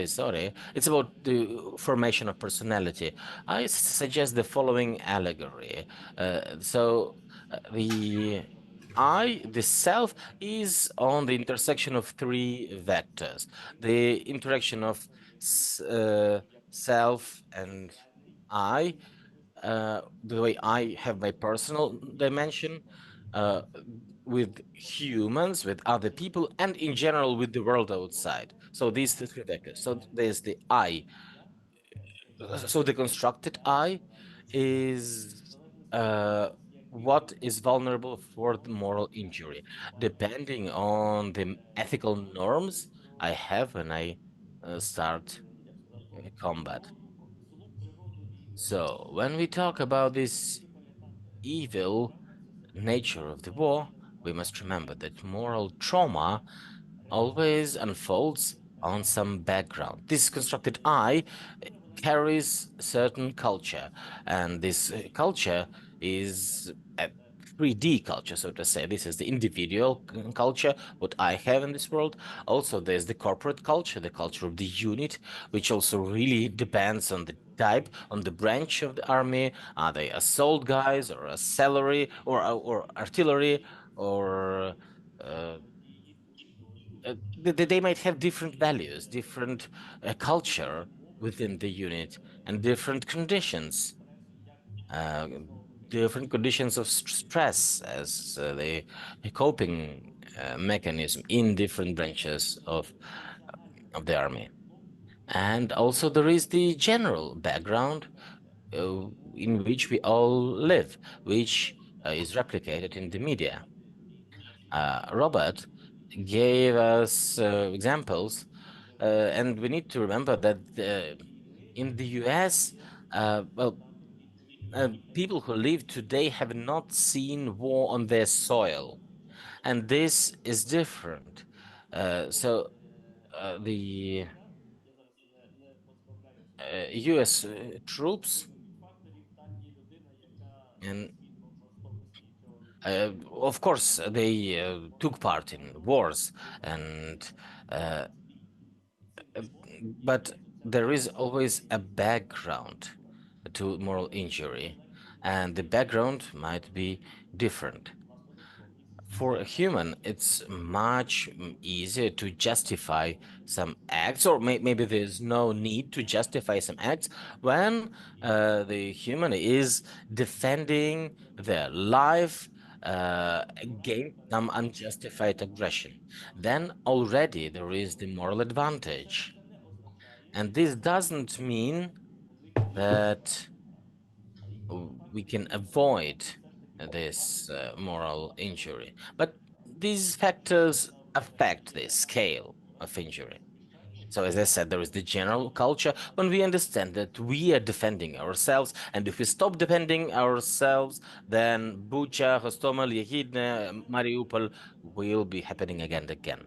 sorry, it's about the formation of personality. I suggest the following allegory. The I, the self, is on the intersection of three vectors. The interaction of self and I, the way I have my personal dimension, uh, with humans, with other people, and in general with the world outside. So these three vectors. So there's the I. So the constructed I is what is vulnerable for the moral injury, depending on the ethical norms I have when I start combat. So when we talk about this evil nature of the war, we must remember that moral trauma always unfolds on some background. This constructed I carries certain culture, and this culture is a 3D culture, so to say. This is the individual culture, what I have in this world. Also, there's the corporate culture, the culture of the unit, which also really depends on the type, on the branch of the army. Are they assault guys, or a salary, or artillery, or they might have different values, different culture within the unit, and different conditions, uh, different conditions of stress as the coping mechanism in different branches of the army. And also there is the general background in which we all live, which is replicated in the media. Robert gave us examples, and we need to remember that in the US, well, people who live today have not seen war on their soil, and this is different. The US troops and of course, they took part in wars, and uh, but there is always a background to moral injury, and the background might be different. For a human, it's much easier to justify some acts, or maybe there's no need to justify some acts when the human is defending their life against some unjustified aggression. Then already there is the moral advantage. And this doesn't mean that we can avoid this moral injury, but these factors affect the scale of injury. So, as I said, there is the general culture when we understand that we are defending ourselves, and if we stop defending ourselves, then Bucha, Hostomel, Yehidne, Mariupol will be happening again and again.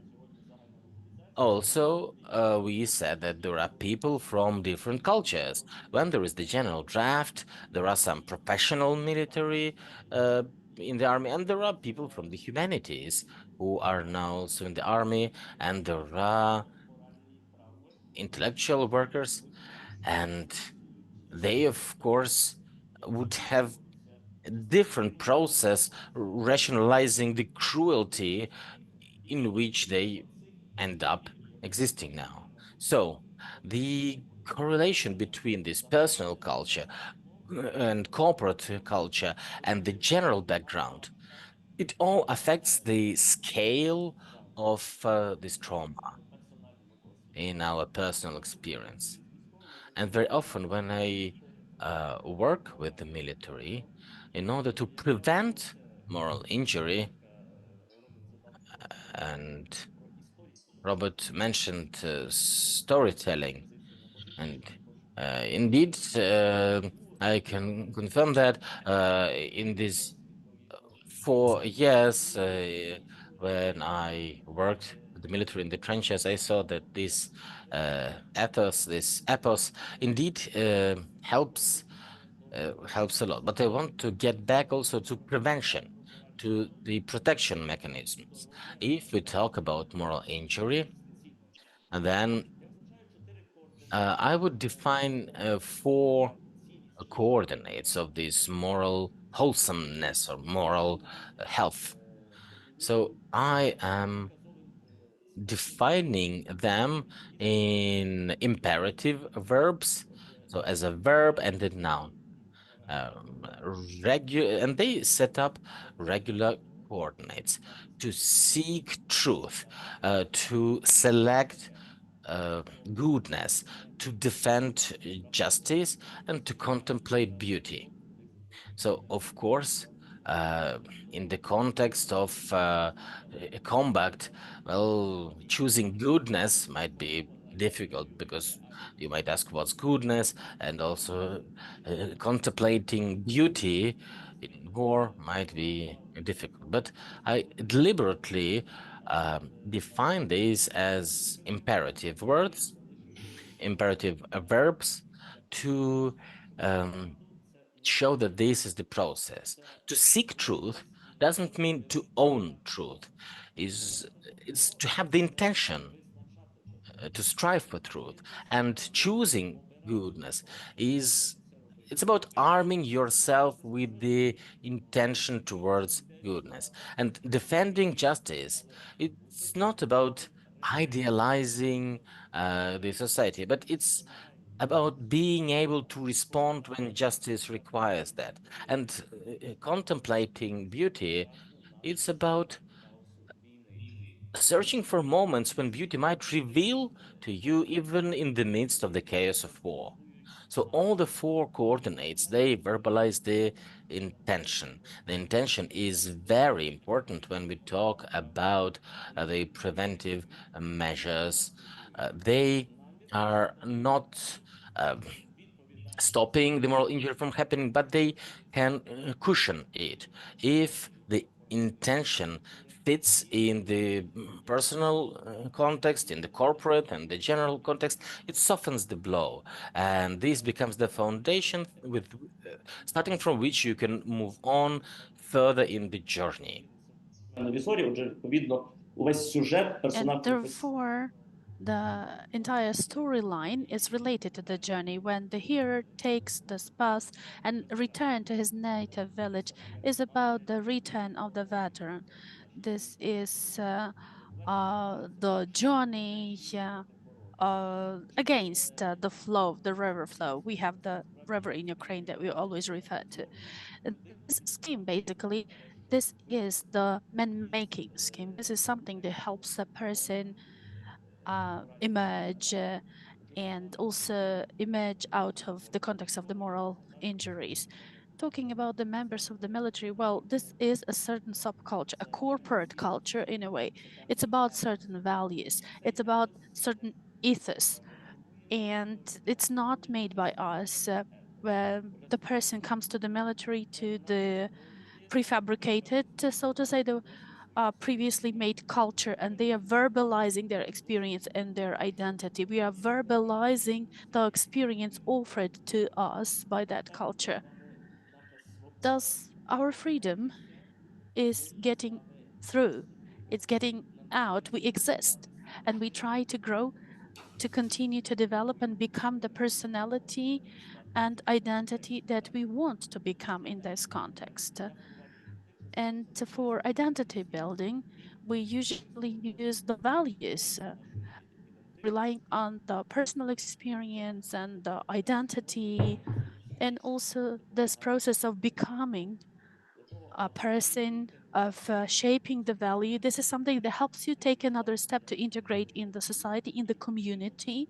Also, we said that there are people from different cultures. When there is the general draft, there are some professional military uh, in the army, and there are people from the humanities who are now also in the army, and there are intellectual workers, and they, of course, would have a different process rationalizing the cruelty in which they end up existing now. So the correlation between this personal culture and corporate culture and the general background, it all affects the scale of this trauma in our personal experience. And very often when I work with the military, in order to prevent moral injury, and Robert mentioned storytelling, and indeed, I can confirm that in these 4 years when I worked with the military in the trenches, I saw that this ethos, indeed helps a lot. But I want to get back also to prevention, to the protection mechanisms. If we talk about moral injury, and then I would define 4 coordinates of this moral wholesomeness or moral health. So I am defining them in imperative verbs, so as a verb and a noun. And they set up regular coordinates to seek truth, to select goodness, to defend justice, and to contemplate beauty. So, of course, in the context of a combat, well, choosing goodness might be difficult because you might ask what's goodness, and also contemplating beauty in war might be difficult. But I deliberately define these as imperative words, imperative verbs to show that this is the process. To seek truth doesn't mean to own truth. It's to have the intention to strive for truth, and choosing goodness is it's about arming yourself with the intention towards goodness. And defending justice, it's not about idealizing the society, but it's about being able to respond when justice requires that. And contemplating beauty, it's about searching for moments when beauty might reveal to you even in the midst of the chaos of war. So all the 4 coordinates, they verbalize the intention. The intention is very important when we talk about the preventive measures. They are not stopping the moral injury from happening, but they can cushion it. If the intention fits in the personal context, in the corporate and the general context, it softens the blow. And this becomes the foundation with starting from which you can move on further in the journey. And therefore, the entire storyline is related to the journey. When the hero takes this path and return to his native village, is about the return of the veteran. This is the journey against the flow, the river flow. We have the river in Ukraine that we always refer to. This scheme, basically, this is the man-making scheme. This is something that helps a person emerge and also emerge out of the context of the moral injuries. Talking about the members of the military, well, this is a certain subculture, a corporate culture in a way. It's about certain values. It's about certain ethos, and it's not made by us. Where the person comes to the military, to the prefabricated, so to say, the previously made culture, and they are verbalizing their experience and their identity. We are verbalizing the experience offered to us by that culture. Thus, our freedom is getting through, it's getting out. We exist and we try to grow, to continue to develop and become the personality and identity that we want to become in this context. And for identity building, we usually use the values, relying on the personal experience and the identity, and also this process of becoming a person, of shaping the value. This is something that helps you take another step to integrate in the society, in the community,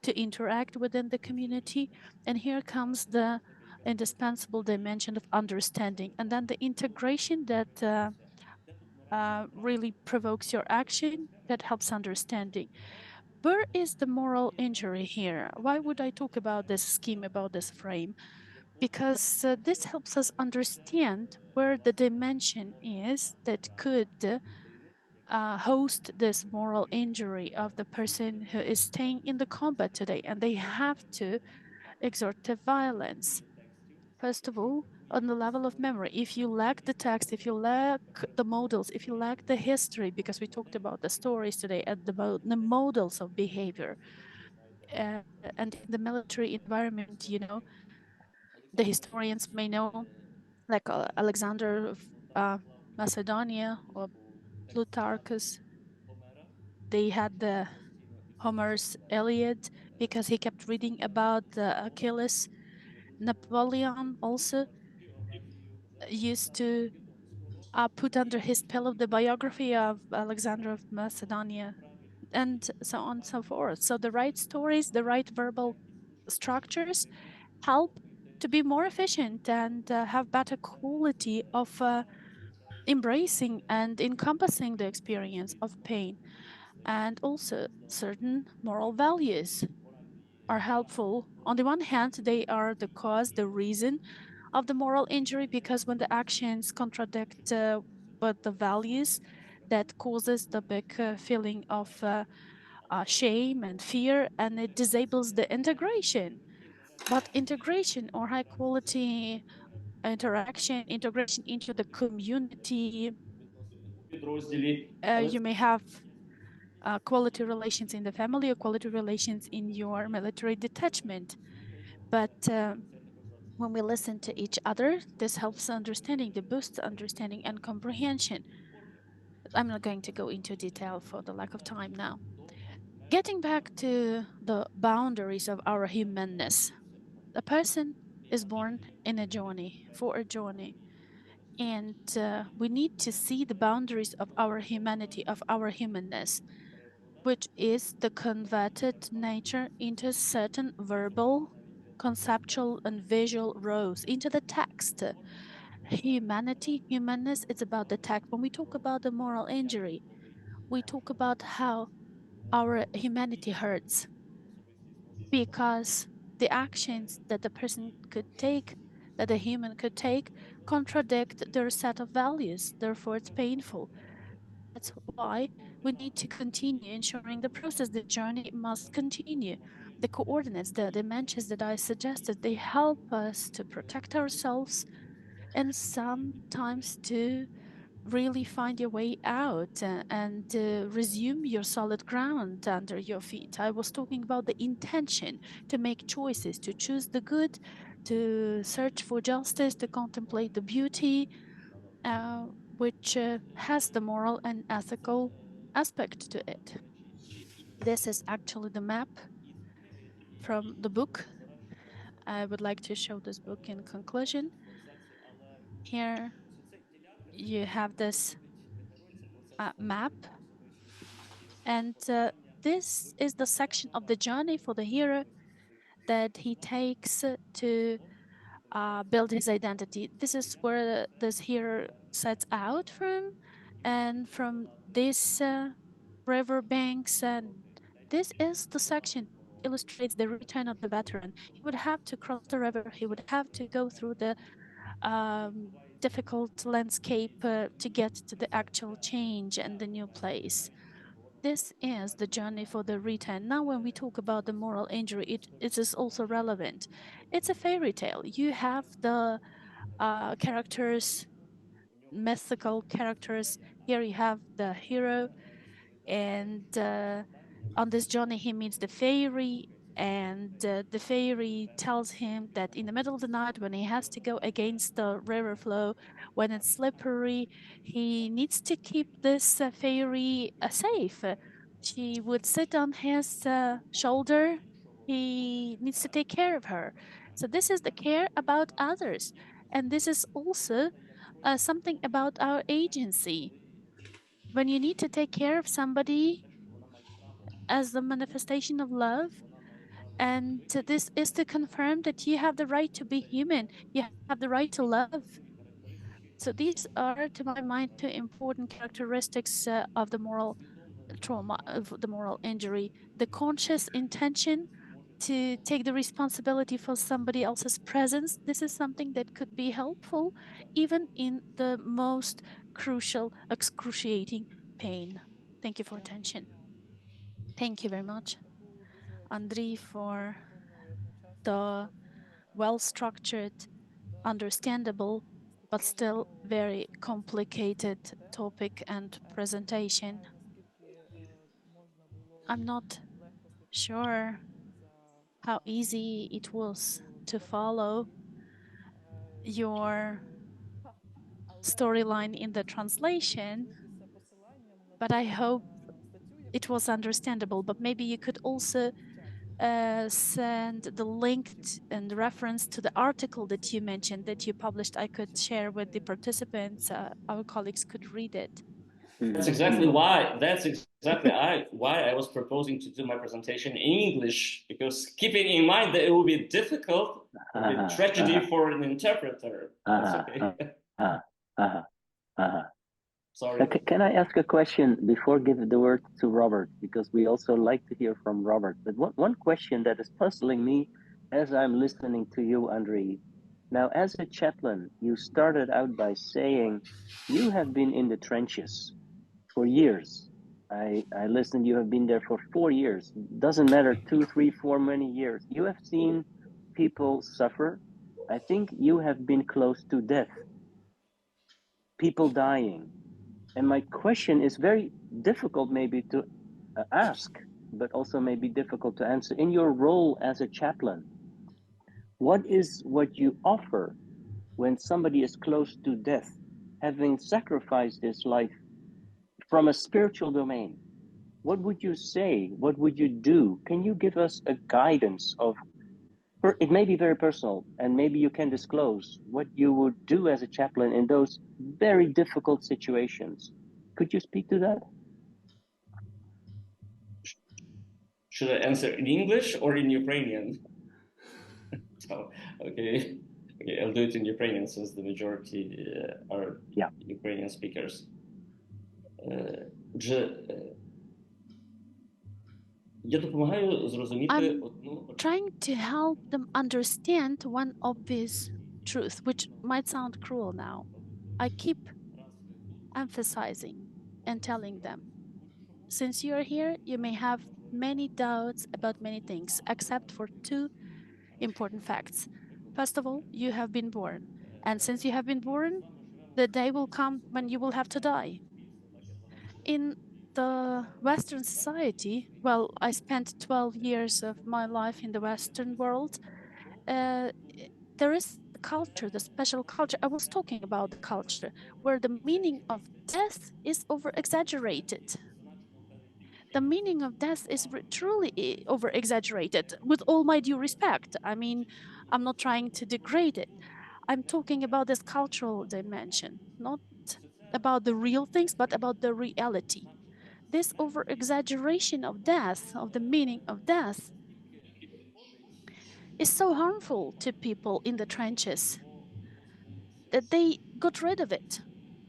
to interact within the community. And here comes the indispensable dimension of understanding. And then the integration that really provokes your action, that helps understanding. Where is the moral injury here? Why would I talk about this scheme, about this frame? Because this helps us understand where the dimension is that could host this moral injury of the person who is staying in the combat today, and they have to exert the violence. First of all, on the level of memory, if you lack the text, if you lack the models, if you lack the history, because we talked about the stories today and the models of behavior, and in the military environment, you know, the historians may know, like Alexander of Macedonia or Plutarchus, they had the Homer's Iliad because he kept reading about Achilles. Napoleon also used to put under his pillow the biography of Alexander of Macedonia, and so on and so forth. So the right stories, the right verbal structures help to be more efficient and have better quality of embracing and encompassing the experience of pain. And also certain moral values are helpful. On the one hand, they are the cause, the reason of the moral injury, because when the actions contradict with the values, that causes the big feeling of shame and fear, and it disables the integration. But integration or high quality interaction, integration into the community, you may have quality relations in the family or quality relations in your military detachment. But when we listen to each other, this helps understanding, the boosts understanding and comprehension. I'm not going to go into detail for the lack of time now. Getting back to the boundaries of our humanness, a person is born in a journey, for a journey. And we need to see the boundaries of our humanity, of our humanness, which is the converted nature into certain verbal, conceptual, and visual roles into the text. Humanity, humanness, it's about the text. When we talk about the moral injury, we talk about how our humanity hurts because the actions that the person could take, that a human could take, contradict their set of values. Therefore, it's painful. That's why we need to continue ensuring the process. The journey must continue. The coordinates, the dimensions that I suggested, they help us to protect ourselves and sometimes to really find your way out and resume your solid ground under your feet. I was talking about the intention to make choices, to choose the good, to search for justice, to contemplate the beauty, which has the moral and ethical aspect to it. This is actually the map from the book. I would like to show this book in conclusion. Here you have this map, and this is the section of the journey for the hero that he takes to build his identity. This is where this hero sets out from, and from this river banks, and this is the section illustrates the return of the veteran. He would have to cross the river. He would have to go through the difficult landscape to get to the actual change and the new place. This is the journey for the return. Now, when we talk about the moral injury, it is also relevant. It's a fairy tale. You have the characters, mythical characters. Here you have the hero, and on this journey he meets the fairy, and the fairy tells him that in the middle of the night, when he has to go against the river flow, when it's slippery, he needs to keep this fairy safe. She would sit on his shoulder. He needs to take care of her. So this is the care about others, and this is also something about our agency. When you need to take care of somebody as the manifestation of love, And this is to confirm that you have the right to be human. You have the right to love. So these are, to my mind, two important characteristics of the moral trauma, of the moral injury. The conscious intention to take the responsibility for somebody else's presence. This is something that could be helpful even in the most crucial, excruciating pain. Thank you for attention. Thank you very much, Andriy, for the well-structured, understandable, but still very complicated topic and presentation. I'm not sure how easy it was to follow your storyline in the translation, but I hope it was understandable. But maybe you could also send the link and reference to the article that you mentioned that you published. I could share with the participants. Our colleagues could read it. That's exactly why. Why I was proposing to do my presentation in English, because keeping in mind that it will be difficult, a tragedy for an interpreter. That's okay. Sorry. Can I ask a question before giving the word to Robert? Because we also like to hear from Robert. But one question that is puzzling me as I'm listening to you, Andriy. Now, as a chaplain, you started out by saying you have been in the trenches for years. I listened, you have been there for 4 years. Doesn't matter, 2, 3, 4, many years. You have seen people suffer. I think you have been close to death, people dying. And my question is very difficult maybe to ask, but also maybe difficult to answer. In your role as a chaplain, what is what you offer when somebody is close to death, having sacrificed his life from a spiritual domain? What would you say? What would you do? Can you give us a guidance of, it may be very personal, and maybe you can disclose what you would do as a chaplain in those very difficult situations. Could you speak to that? Should I answer in English or in Ukrainian? So, okay, I'll do it in Ukrainian since the majority are Ukrainian speakers. I'm trying to help them understand one obvious truth, which might sound cruel now. I keep emphasizing and telling them, since you're here, you may have many doubts about many things, except for two important facts. First of all, you have been born. And since you have been born, the day will come when you will have to die. In the Western society, well, I spent 12 years of my life in the Western world. There is a culture, the special culture. I was talking about the culture where the meaning of death is over-exaggerated. The meaning of death is truly over-exaggerated, with all my due respect. I mean, I'm not trying to degrade it. I'm talking about this cultural dimension, not about the real things, but about the reality. This over-exaggeration of death, of the meaning of death, is so harmful to people in the trenches that they got rid of it.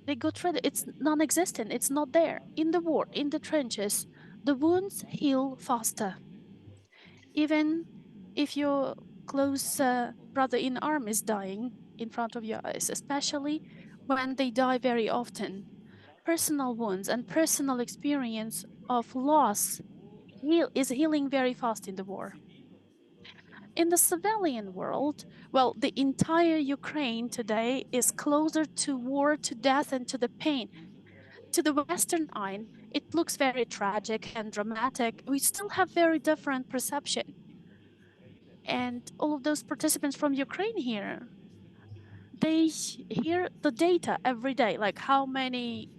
They got rid of it. It's non-existent. It's not there. In the war, in the trenches, the wounds heal faster. Even if your close brother in arm is dying in front of your eyes, especially when they die very often. Personal wounds and personal experience of loss is healing very fast in the war. In the civilian world, well, the entire Ukraine today is closer to war, to death, and to the pain. To the Western eye, it looks very tragic and dramatic. We still have very different perception. And all of those participants from Ukraine here, they hear the data every day, like how many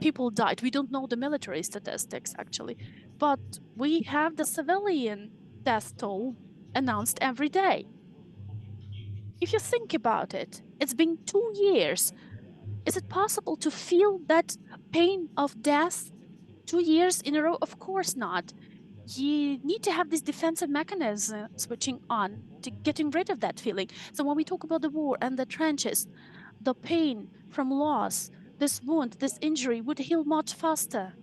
people died. We don't know the military statistics, actually, but we have the civilian death toll announced every day. If you think about it, it's been 2 years. Is it possible to feel that pain of death 2 years in a row? Of course not. you need to have this defensive mechanism switching on to getting rid of that feeling. So when we talk about the war and the trenches, the pain from loss, this wound, this injury would heal much faster.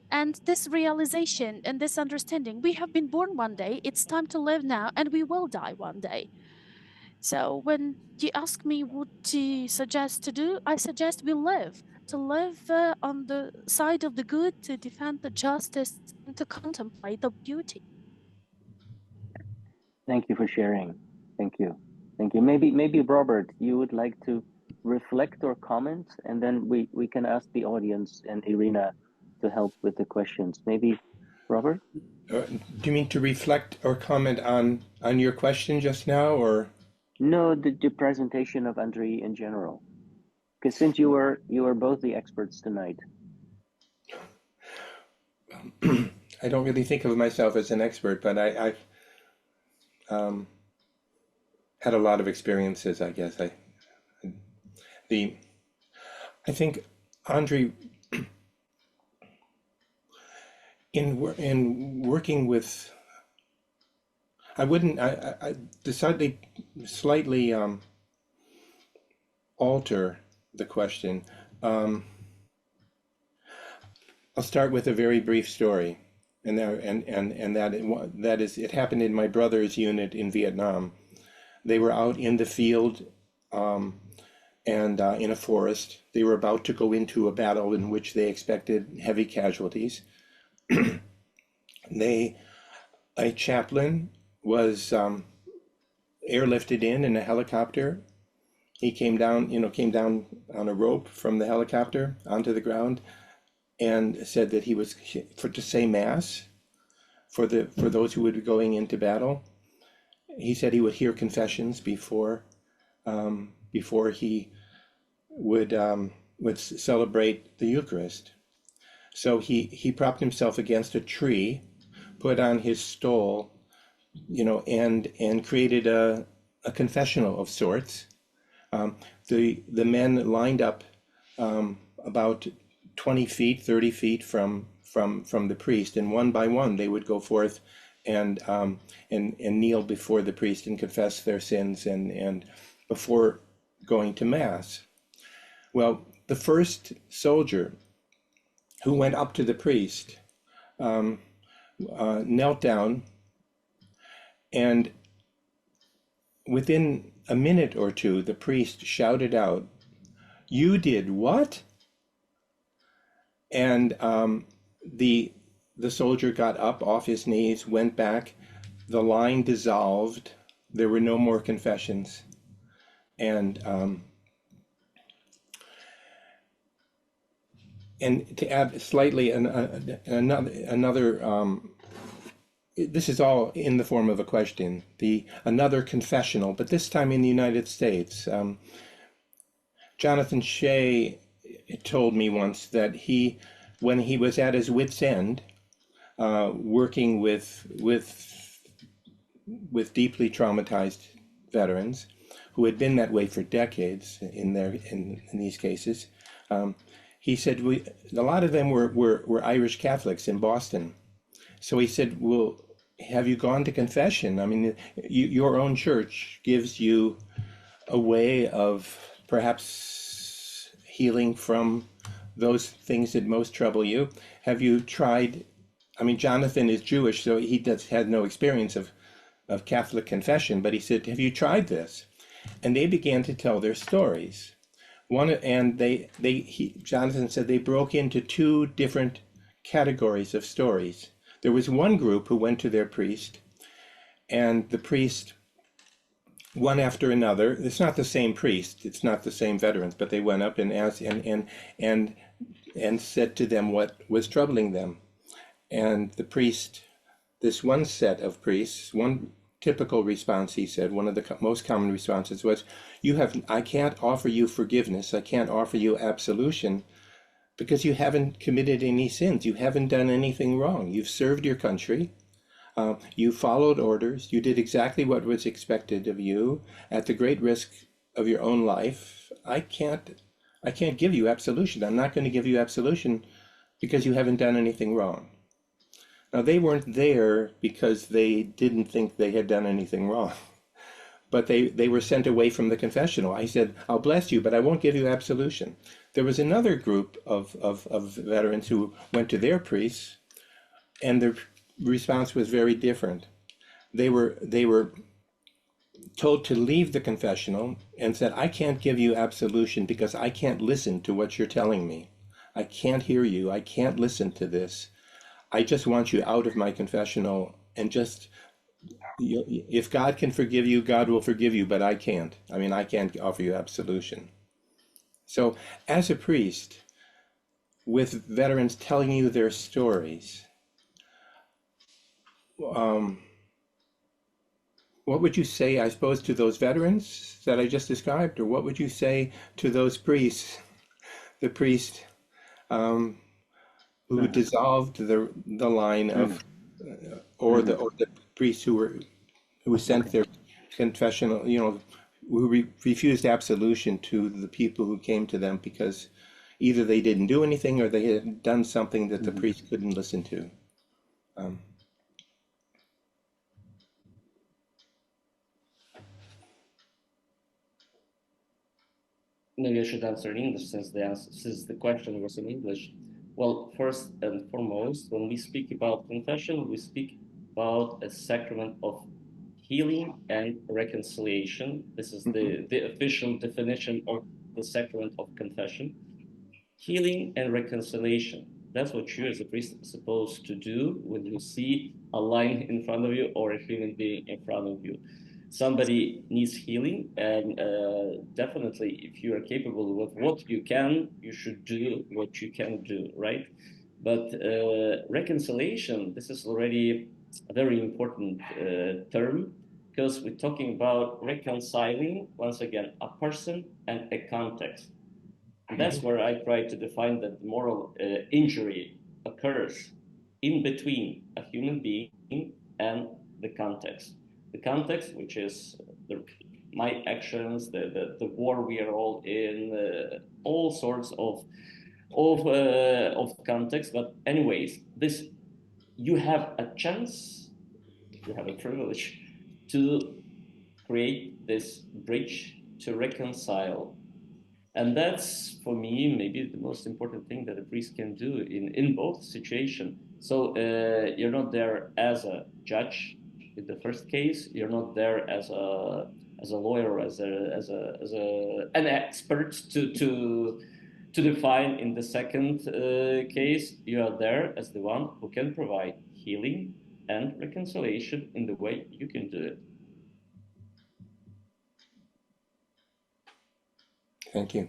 And this realization and this understanding, we have been born one day, it's time to live now, and we will die one day. So when you ask me what to suggest to do, I suggest we live, to live on the side of the good, to defend the justice, and to contemplate the beauty. Thank you for sharing. Thank you. Thank you. Maybe Robert, you would like to reflect or comment, and then we can ask the audience and Irina to help with the questions. Maybe Robert? Do you mean to reflect or comment on your question just now, or? No, the presentation of Andriy in general. Because since you were both the experts tonight. I don't really think of myself as an expert, but I've had a lot of experiences, I guess. I think Andriy, in working with, I decided slightly alter the question. I'll start with a very brief story, and that is, it happened in my brother's unit in Vietnam. They were out in the field and in a forest. They were about to go into a battle in which they expected heavy casualties. A chaplain was airlifted in a helicopter. He came down on a rope from the helicopter onto the ground, and said that he was to say mass for those who would be going into battle. He said he would hear confessions before he would celebrate the Eucharist. So he propped himself against a tree, put on his stole, and created a confessional of sorts. The men lined up about 20 feet, 30 feet from the priest, and one by one they would go forth and kneel before the priest and confess their sins and before going to mass. Well, the first soldier who went up to the priest knelt down, and within a minute or two, the priest shouted out, "You did what?" And the soldier got up off his knees, went back, the line dissolved, there were no more confessions. And to add slightly another this is all in the form of a question, another confessional, but this time in the United States. Jonathan Shea told me once that when he was at his wit's end, working with deeply traumatized veterans who had been that way for decades in these cases, he said a lot of them were Irish Catholics in Boston. So he said, "Well, have you gone to confession? I mean, your own church gives you a way of perhaps healing from those things that most trouble you. Have you tried?" I mean, Jonathan is Jewish, so he had no experience of Catholic confession, but he said, "Have you tried this?" And they began to tell their stories. Jonathan said they broke into two different categories of stories. There was one group who went to their priest, and the priest, one after another, it's not the same priest, it's not the same veterans, but they went up and asked and said to them what was troubling them. And the priest, this one set of priests, one typical response, he said, one of the most common responses was, I can't offer you forgiveness, I can't offer you absolution, because you haven't committed any sins, you haven't done anything wrong, you've served your country, you followed orders, you did exactly what was expected of you at the great risk of your own life. I can't give you absolution. I'm not going to give you absolution because you haven't done anything wrong. Now, they weren't there because they didn't think they had done anything wrong, but they were sent away from the confessional. I said, I'll bless you, but I won't give you absolution. There was another group of veterans who went to their priests, and the response was very different. They were told to leave the confessional and said, I can't give you absolution because I can't listen to what you're telling me. I can't hear you. I can't listen to this. I just want you out of my confessional, and just, if God can forgive you, God will forgive you, but I can't. I mean, I can't offer you absolution. So as a priest, with veterans telling you their stories, what would you say, I suppose, to those veterans that I just described, or what would you say to those priests, the priest who dissolved the line of, or the priests who sent their confessional, who refused absolution to the people who came to them because either they didn't do anything or they had done something that the priest couldn't listen to. Maybe I should answer in English since the question was in English. Well, first and foremost, when we speak about confession, we speak about a sacrament of healing and reconciliation. This is the official definition of the sacrament of confession. Healing and reconciliation. That's what you as a priest are supposed to do when you see a line in front of you or a human being in front of you. Somebody needs healing, and definitely if you are capable with what you can, you should do what you can do, right? But reconciliation, this is already a very important term, because we're talking about reconciling, once again, a person and a context. And that's where I try to define that moral injury occurs in between a human being and the context. The context, which is my actions, the war we are all in, all sorts of context. But anyways, this, you have a chance, you have a privilege to create this bridge to reconcile. And that's, for me, maybe the most important thing that a priest can do in both situations. So you're not there as a judge in the first case. You're not there as a lawyer, as an expert to define in the second case. You are there as the one who can provide healing and reconciliation in the way you can do it. Thank you.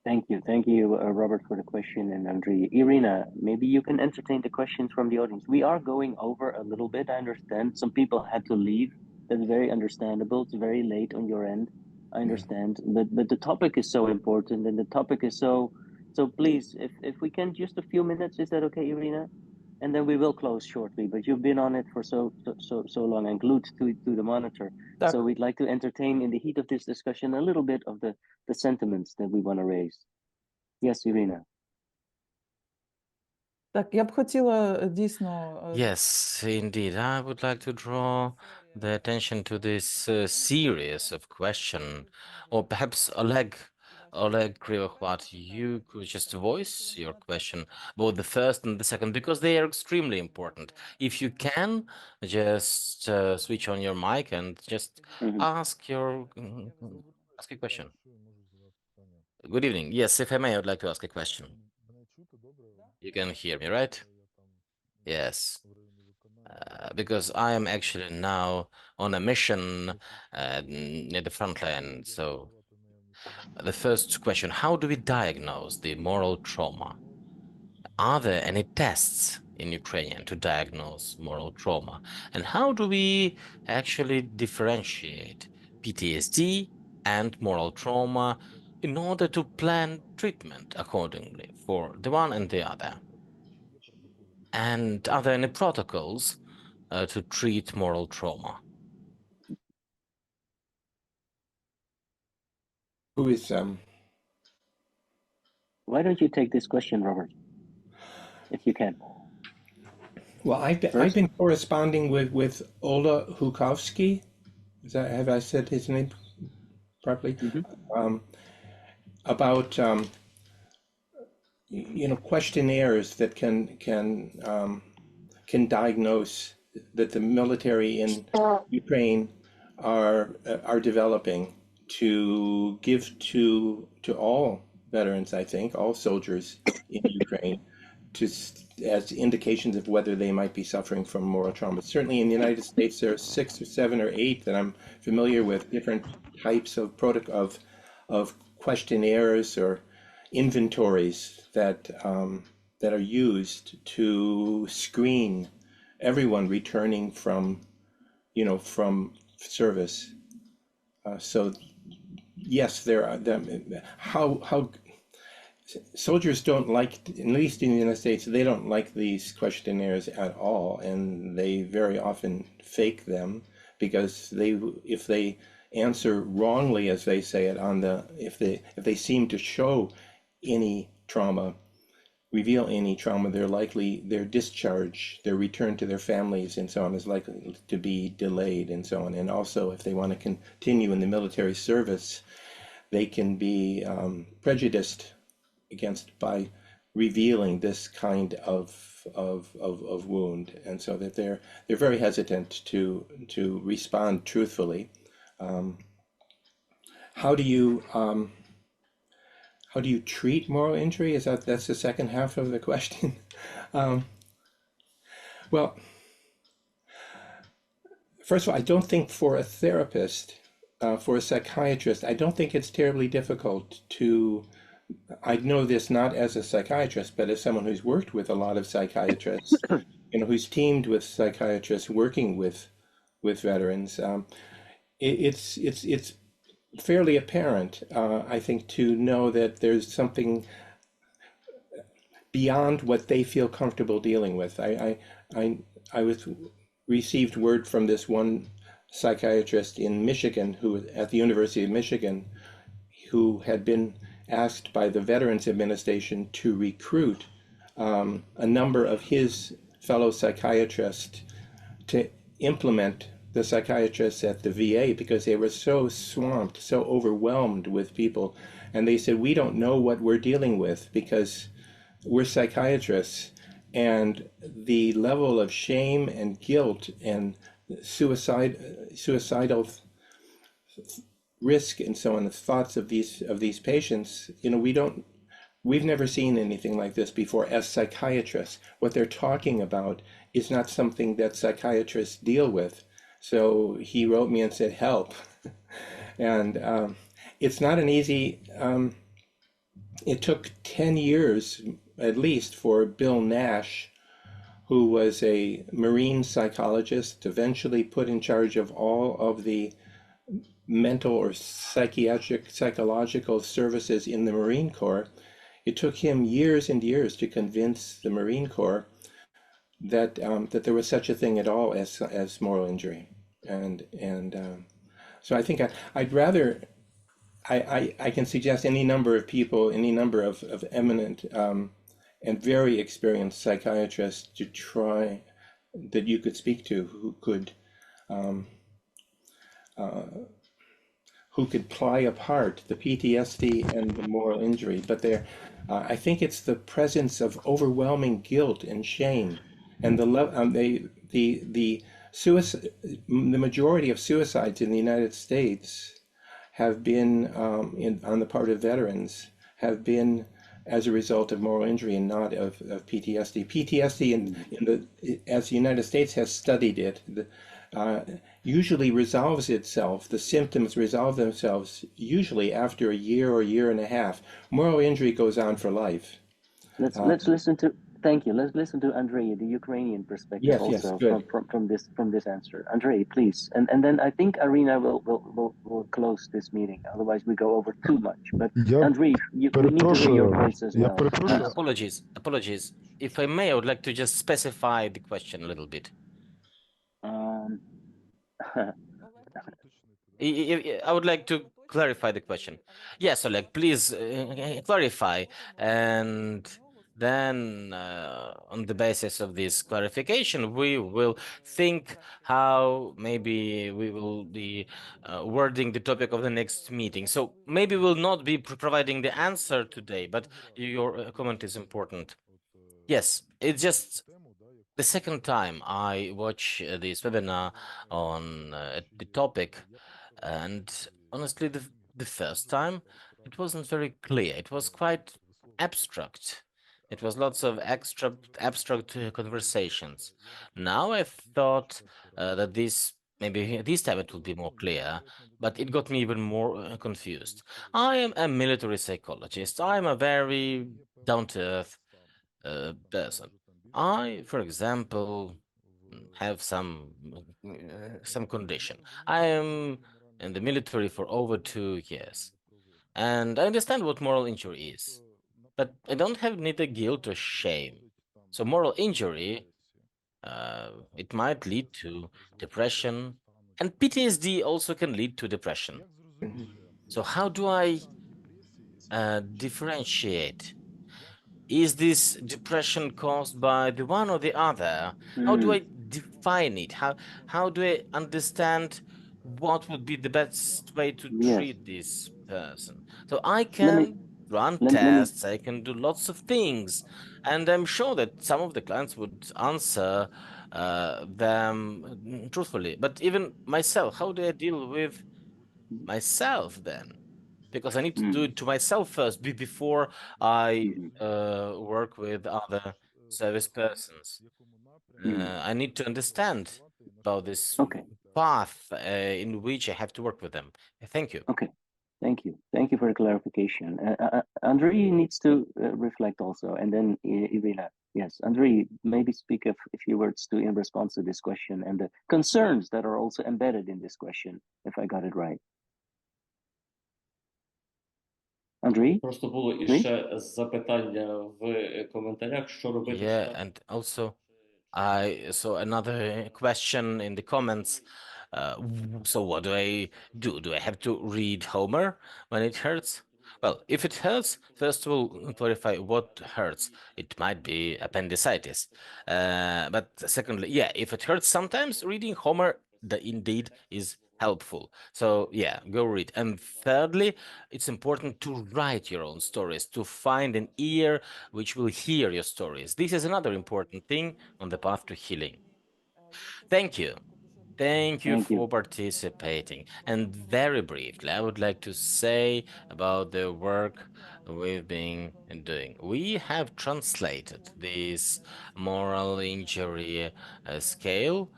Thank you, Robert, for the question, and Andriy. Irina, maybe you can entertain the questions from the audience. We are going over a little bit, I understand. Some people had to leave. That's very understandable. It's very late on your end. I understand. But the topic is so important, and the topic is so please, if we can, just a few minutes, is that okay, Irina? And then we will close shortly. But you've been on it for so long and glued to the monitor. Так. So we'd like to entertain in the heat of this discussion a little bit of the sentiments that we want to raise. Yes, Irina. Так, я б хотіла дійсно Yes, indeed. I would like to draw the attention to this series of questions, or perhaps Oleg Krivokhvat, you could just voice your question, both the first and the second, because they are extremely important. If you can, just switch on your mic and just ask your question. Good evening. Yes, if I may, I would like to ask a question. You can hear me, right? Yes. Because I am actually now on a mission near the front line. So the first question, how do we diagnose the moral trauma? Are there any tests in Ukrainian to diagnose moral trauma? And how do we actually differentiate PTSD and moral trauma in order to plan treatment accordingly for the one and the other? And are there any protocols to treat moral trauma? Who is Why don't you take this question, Robert, if you can? Well, I've been corresponding with Ola Hukovsky. Have I said his name properly? About questionnaires that can diagnose that the military in Ukraine are developing to give to all veterans, I think, all soldiers in Ukraine, as indications of whether they might be suffering from moral trauma. Certainly in the United States, there are 6 or 7 or 8 that I'm familiar with, different types of of questionnaires or inventories that are used to screen everyone returning from service. So yes, there are how soldiers don't like, at least in the United States, they don't like these questionnaires at all, and they very often fake them because if they answer wrongly, as they say it, if they seem to show any trauma, reveal any trauma, their discharge, their return to their families and so on is likely to be delayed and so on. And also, if they want to continue in the military service, they can be prejudiced against by revealing this kind of wound, and so that they're very hesitant to respond truthfully. How do you treat moral injury? That's the second half of the question? Well, first of all, I don't think for a therapist, for a psychiatrist, I don't think it's terribly difficult to. I know this not as a psychiatrist, but as someone who's worked with a lot of psychiatrists, who's teamed with psychiatrists working with veterans. It's fairly apparent, I think, to know that there's something beyond what they feel comfortable dealing with. I received word from this one psychiatrist in Michigan, who at the University of Michigan, who had been asked by the Veterans Administration to recruit a number of his fellow psychiatrists to implement the psychiatrists at the VA, because they were so swamped, so overwhelmed with people. And they said, we don't know what we're dealing with because we're psychiatrists, and the level of shame and guilt and suicidal risk and so on, the thoughts of these patients, we've never seen anything like this before as psychiatrists. What they're talking about is not something that psychiatrists deal with. So he wrote me and said, help. And it's not an easy, it took 10 years at least for Bill Nash, who was a Marine psychologist, eventually put in charge of all of the mental or psychological services in the Marine Corps. It took him years and years to convince the Marine Corps that that there was such a thing at all as moral injury, and so I think I'd rather I can suggest any number of people, any number of eminent and very experienced psychiatrists to try that you could speak to who could pry apart the PTSD and the moral injury. But I think it's the presence of overwhelming guilt and shame, and the majority of suicides in the United States have been on the part of veterans have been as a result of moral injury and not of PTSD. PTSD as the United States has studied it, usually resolves itself. The symptoms resolve themselves usually after a year or year and a half. Moral injury goes on for life. Let's listen to. Thank you. Let's listen to Andriy, the Ukrainian perspective, from this answer. Andriy, please, and then I think Arina will close this meeting. Otherwise, we go over too much. But Andriy, we need to hear your voice as well. Apologies. If I may, I would like to just specify the question a little bit. I would like to clarify the question. Yes, Oleg, please clarify. And Then, on the basis of this clarification, we will think how maybe we will be wording the topic of the next meeting. So maybe we'll not be providing the answer today, but your comment is important. Yes, it's just the second time I watch this webinar on the topic, and honestly, the first time it wasn't very clear. It was quite abstract. It was lots of abstract conversations. Now I thought that maybe this time it will be more clear, but it got me even more confused. I am a military psychologist. I'm a very down-to-earth person. I, for example, have some condition. I am in the military for over 2 years, and I understand what moral injury is, but I don't have neither guilt or shame. So moral injury, it might lead to depression, and PTSD also can lead to depression. So how do I differentiate? Is this depression caused by the one or the other? How do I define it? How do I understand what would be the best way to Yes. treat this person? So I Let me can run let me tests, I can do lots of things, and I'm sure that some of the clients would answer them truthfully. But even myself, how do I deal with myself then? Because I need to do it to myself first before I work with other service persons. I need to understand about this Okay. path in which I have to work with them. Thank you. Okay. Thank you. Thank you for the clarification. Andriy needs to reflect also, and then Irina. Yes, Andriy, maybe speak a few words to in response to this question and the concerns that are also embedded in this question, if I got it right. Andriy? Просто було іще запитання в коментарях, що робити. Yeah, and also I saw another question in the comments. So what do I do? Do I have to read Homer when it hurts? Well, if it hurts, first of all, clarify what hurts. It might be appendicitis. But secondly, yeah, if it hurts sometimes, reading Homer indeed is helpful. So yeah, go read. And thirdly, it's important to write your own stories, to find an ear which will hear your stories. This is another important thing on the path to healing. Thank you. Thank you for participating. And very briefly, I would like to say about the work we've been doing. We have translated this moral injury scale,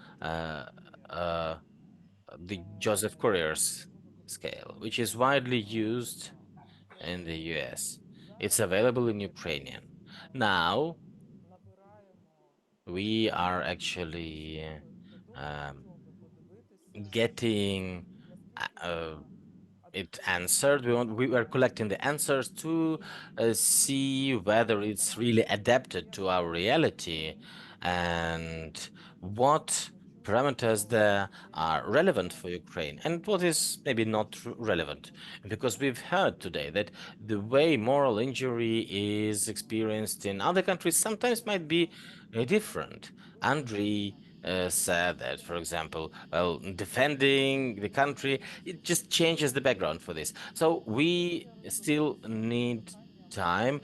the Joseph Courier's scale, which is widely used in the US. It's available in Ukrainian. Now, we are actually getting it answered. We are collecting the answers to see whether it's really adapted to our reality and what parameters there are relevant for Ukraine and what is maybe not relevant. Because we've heard today that the way moral injury is experienced in other countries sometimes might be different. Andriy said that, for example, well, defending the country, it just changes the background for this. So we still need time.